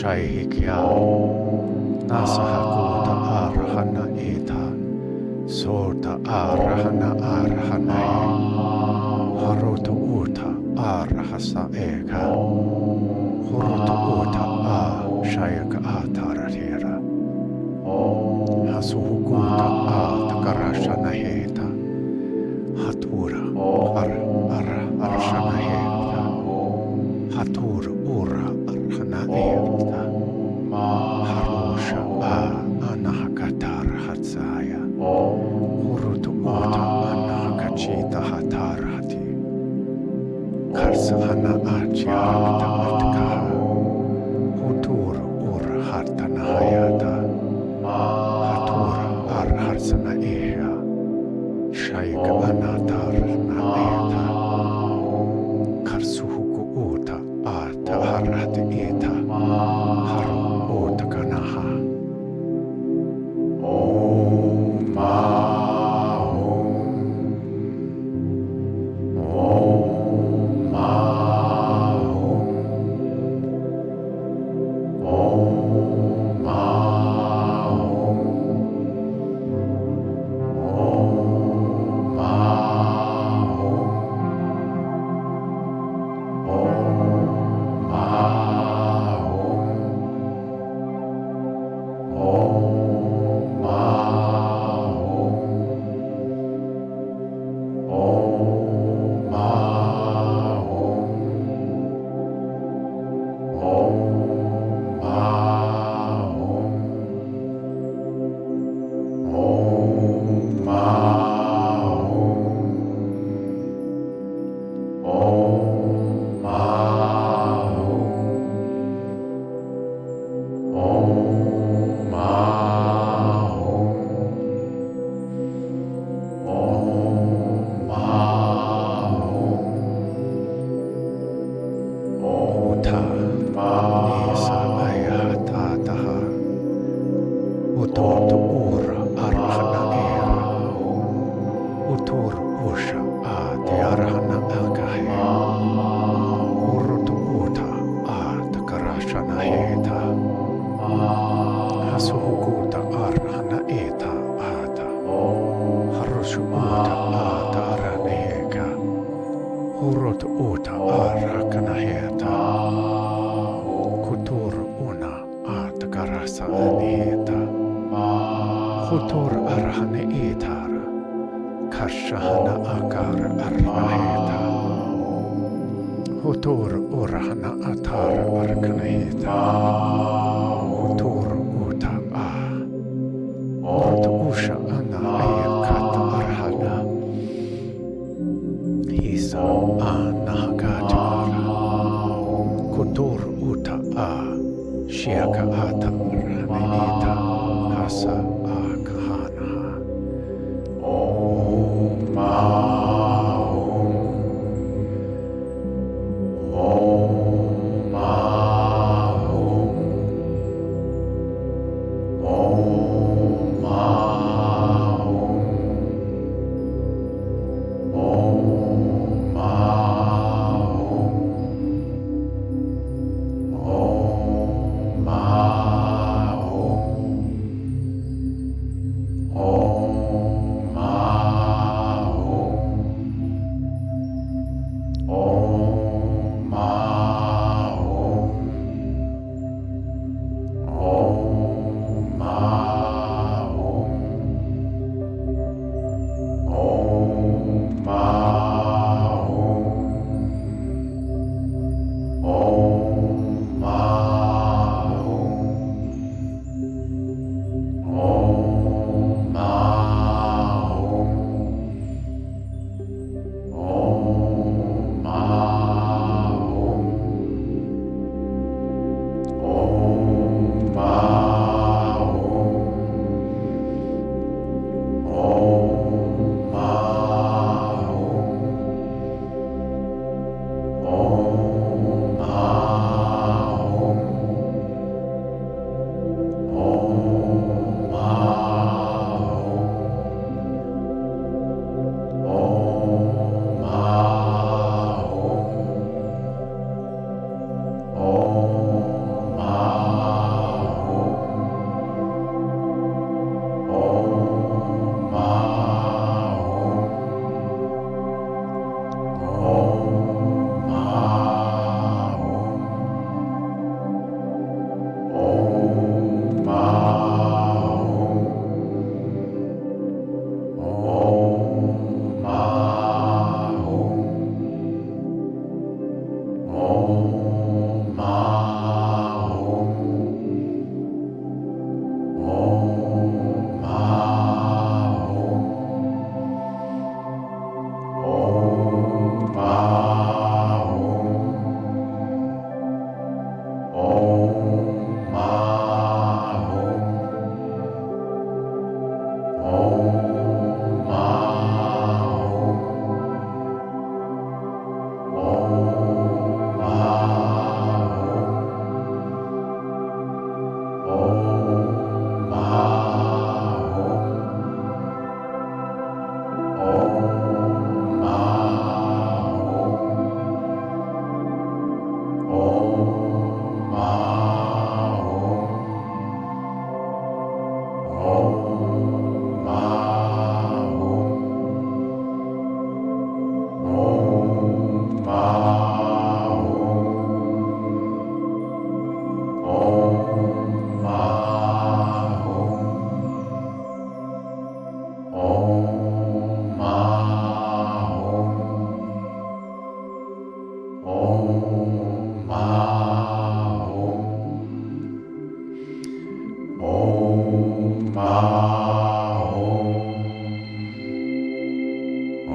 Shaihikya Nasahakuta Arhana Eta Sota Arhana Arhanae Haruta Uta Arhasa Eka Huruta Uta A Shayaka Ataratera Hasuhukuta A Takarashana Heta Hatura Arshana Heta Hatur Ura Arhana Heta Harusha A Anahakatar Hatsaya Hurutu Uta Anahakachita Hatarati Karsahana Achiarata Atkaha Hutur Ur Hartanahayata Hatur Arharsana Eha Shaik Anatar Naeta Karsuhuku Uta Ata Harati Eta Haru Uta Kanaha Om Ma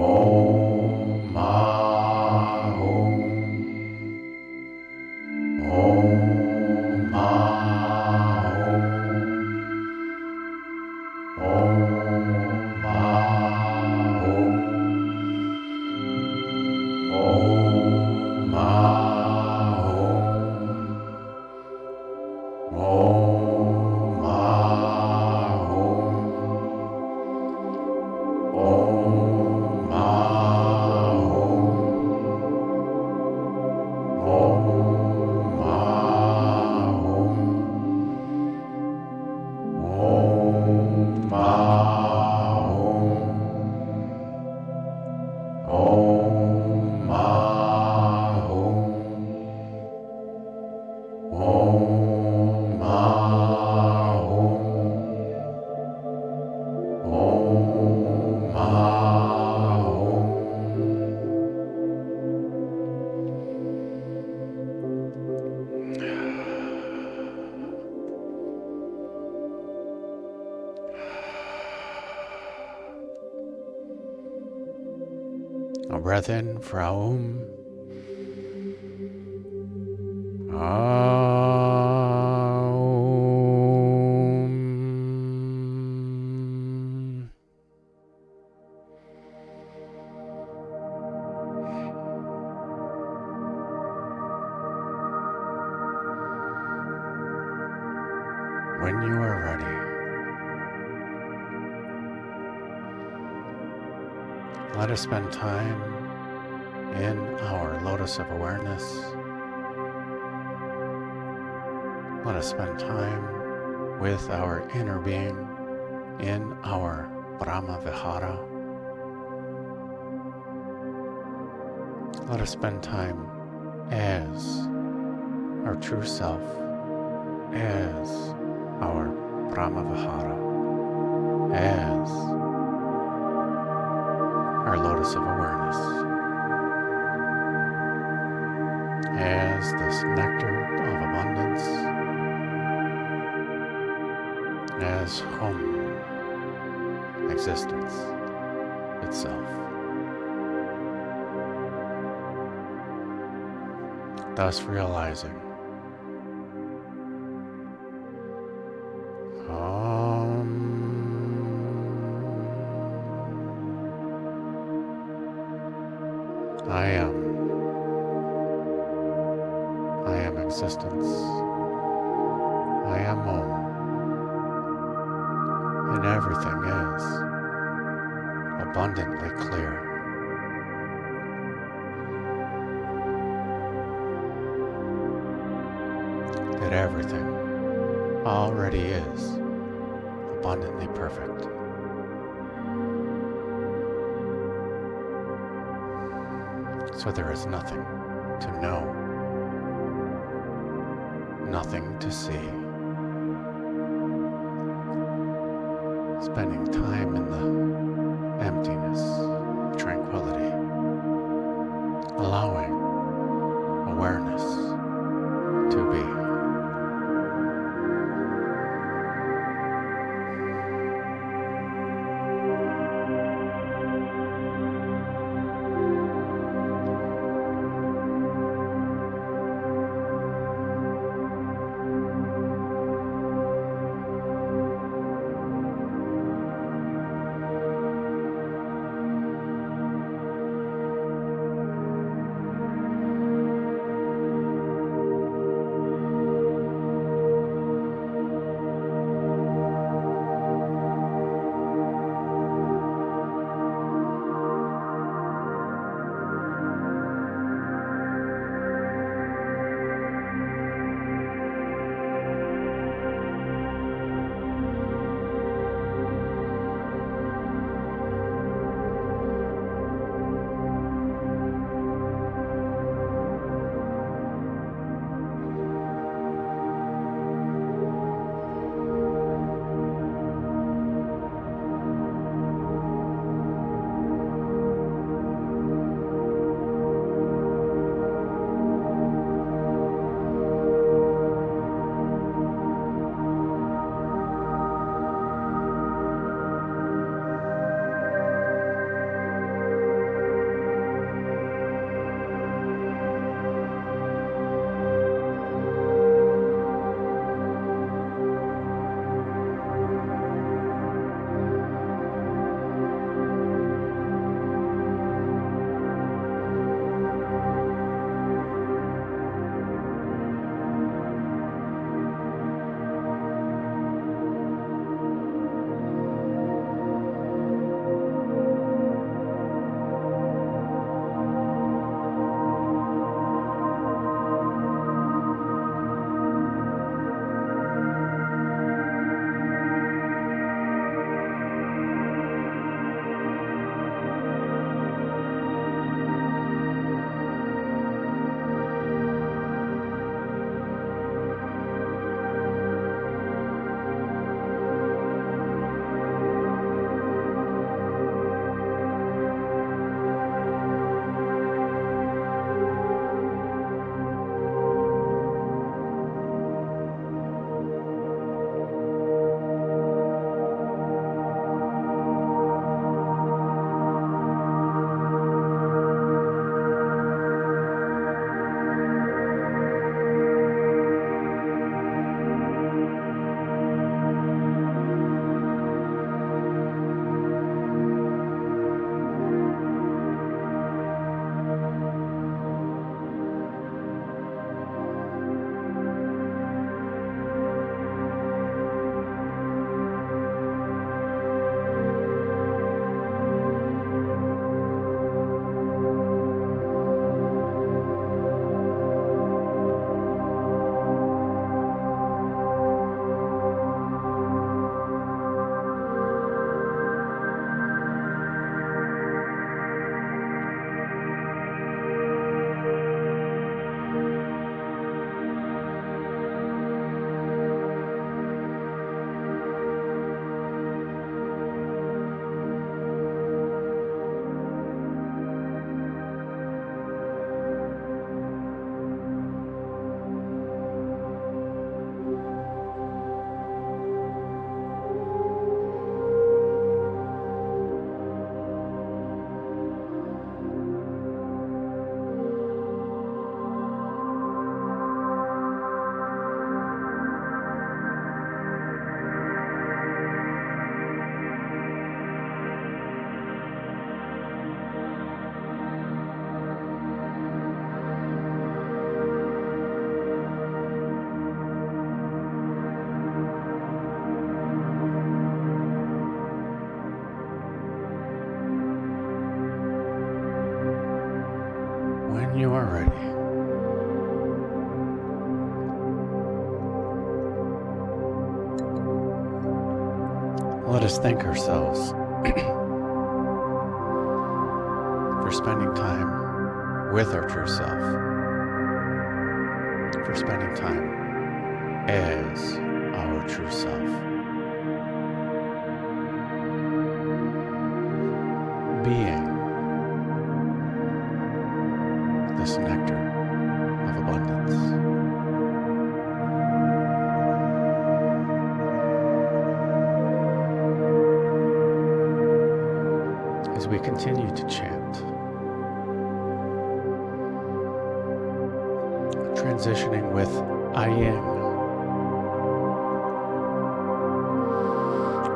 Om Ma Om. Om Ma Om. Om Ma Om. Om Ma Om. Om Ma Om. Om Ma A breath in for Aum. Aum. When you are ready, let us spend time in our lotus of awareness. Let us spend time with our inner being in our prati-a-haara. Let us spend time as our true self, as our prati-a-haara, as our lotus of awareness, as this nectar of abundance, as home, existence itself. Thus realizing I am existence. I am Om. And everything is abundantly clear. That everything already is abundantly perfect. So there is nothing to know, nothing to see. Spending time in the emptiness, tranquility, allowing awareness to be. you are ready, let us thank ourselves for spending time with our true self, for spending time as our true self, being this nectar of abundance. As we continue to chant, transitioning with Aying,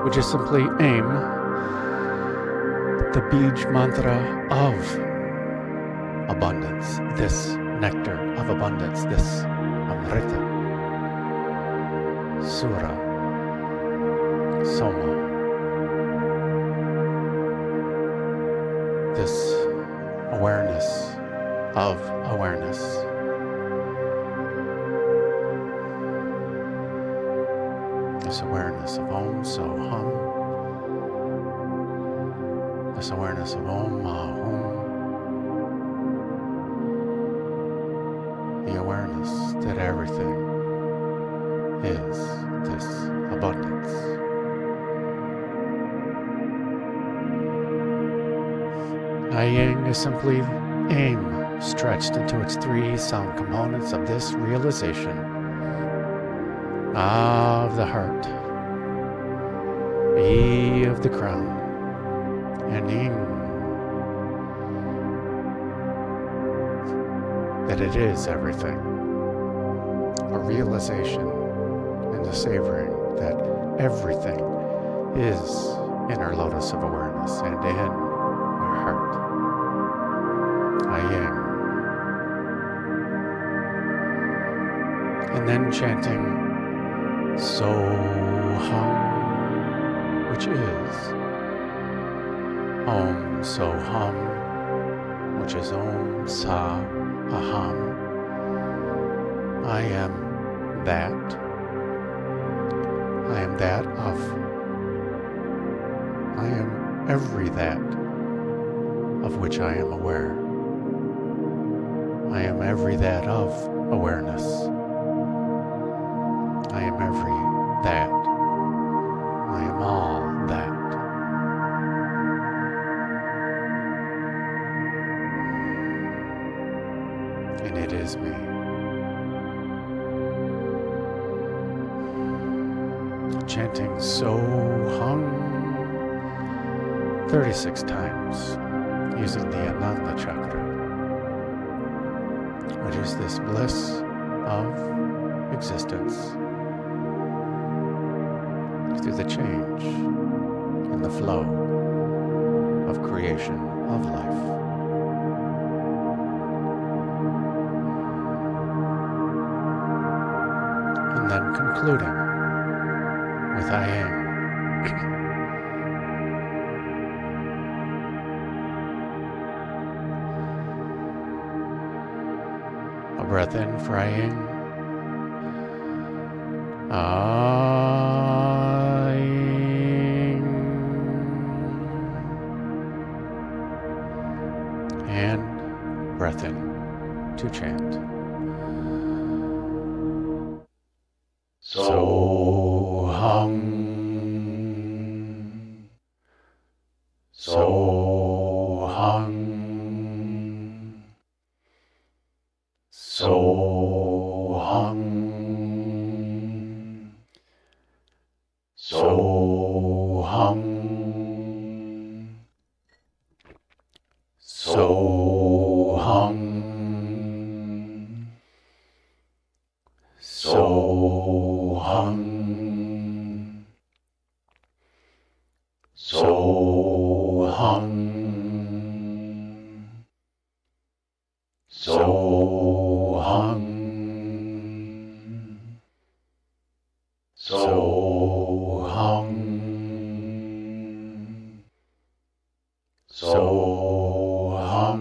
which is simply aim, the Bij mantra of abundance, this nectar of abundance, this Amrita, Sura, Soma, this awareness of awareness. This awareness of Om So Hum, this awareness of Om Ma Hum, the awareness that everything is this abundance. Aying is simply aim stretched into its three sound components of this realization of the heart, E of the crown, and Ing, that it is everything. A realization and a savoring that everything is in our lotus of awareness and in our heart. Aying. And then chanting So Hum, which is Om So Hum, which is Om Sa Aham. I am that. I am that of. I am every that of which I am aware. I am every that of awareness. I am every that. I am all that. And it is me. Chanting So Hum 36 times using the Ananda chakra, which is this bliss of existence through the change and the flow of creation of life. And then concluding with Aying. A breath in for Aying. Aying. And breath in to chant. So Hum. So Hum. So Hum. So Hum. So Hum. So Hum. So Hum. So Hum. So Hum. So Hum.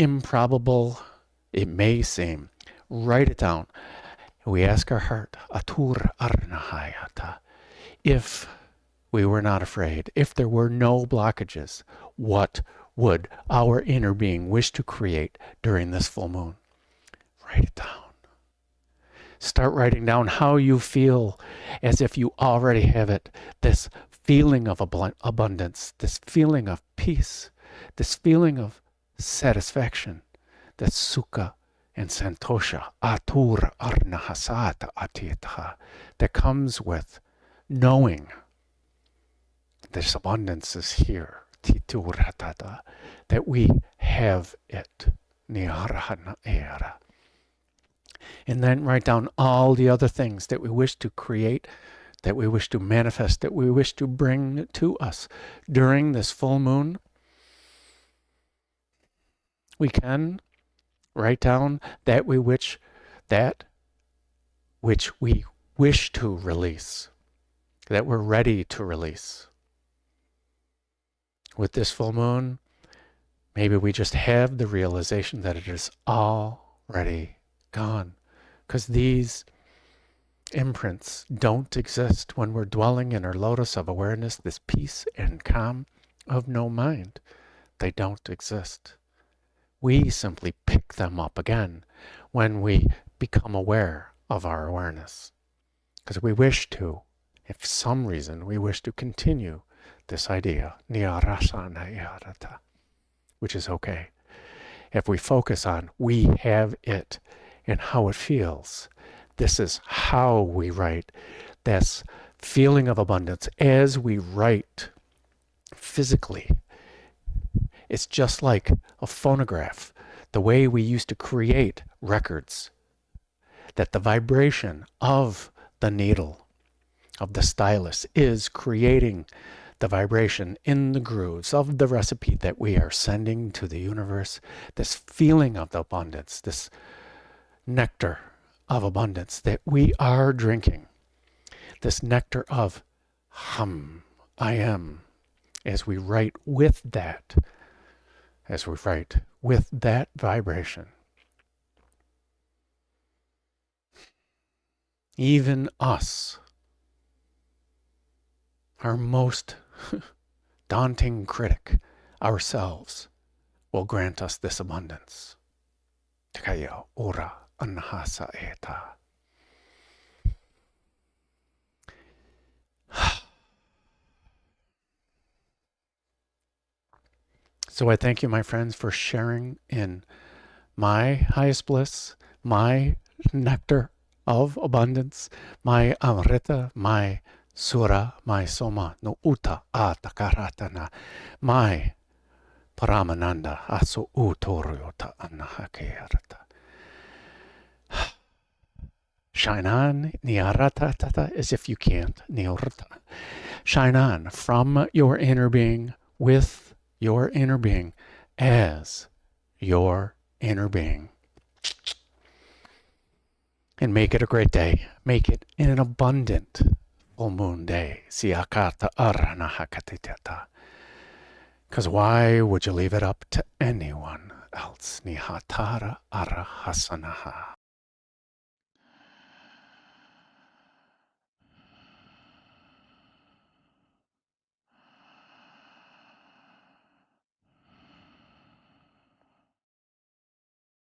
improbable it may seem, write it down. We ask our heart, atur arnahayata, if we were not afraid, if there were no blockages, what would our inner being wish to create during this full moon? Write it down. Start writing down how you feel as if you already have it. This feeling of abundance, this feeling of peace, this feeling of satisfaction, that sukha and santosha, atur arnahasata atitha, that comes with knowing this abundance is here, titurhatata, that we have it, niharahana era. And then write down all the other things that we wish to create, that we wish to manifest, that we wish to bring to us during this full moon. We can write down that which we wish to release, that we're ready to release. With this full moon, maybe we just have the realization that it is already gone, because these imprints don't exist when we're dwelling in our lotus of awareness, this peace and calm of no mind. They don't exist. We simply pick them up again when we become aware of our awareness, because we wish to, if for some reason we wish to continue this idea, niyarasana, which is okay. If we focus on we have it and how it feels, this is how we write this feeling of abundance as we write physically. It's just like a phonograph, the way we used to create records, that the vibration of the needle, of the stylus, is creating the vibration in the grooves of the recipe that we are sending to the universe, this feeling of the abundance, this nectar of abundance that we are drinking, this nectar of I am, as we write with that, vibration. Even us, our most daunting critic, ourselves, will grant us this abundance. Takaya ora anhasa eta. So I thank you, my friends, for sharing in my highest bliss, my nectar of abundance, my amrita, my sura, my soma, no uta atakaratana, my paramananda, aso utoriota anahakeyarata. Shine on, niarata tata, as if you can't, niorata. Shine on from your inner being, with your inner being, as your inner being. And make it a great day. Make it an abundant full moon day. Siakata arana hakatitata. Because why would you leave it up to anyone else? Nihatara arahasanaha.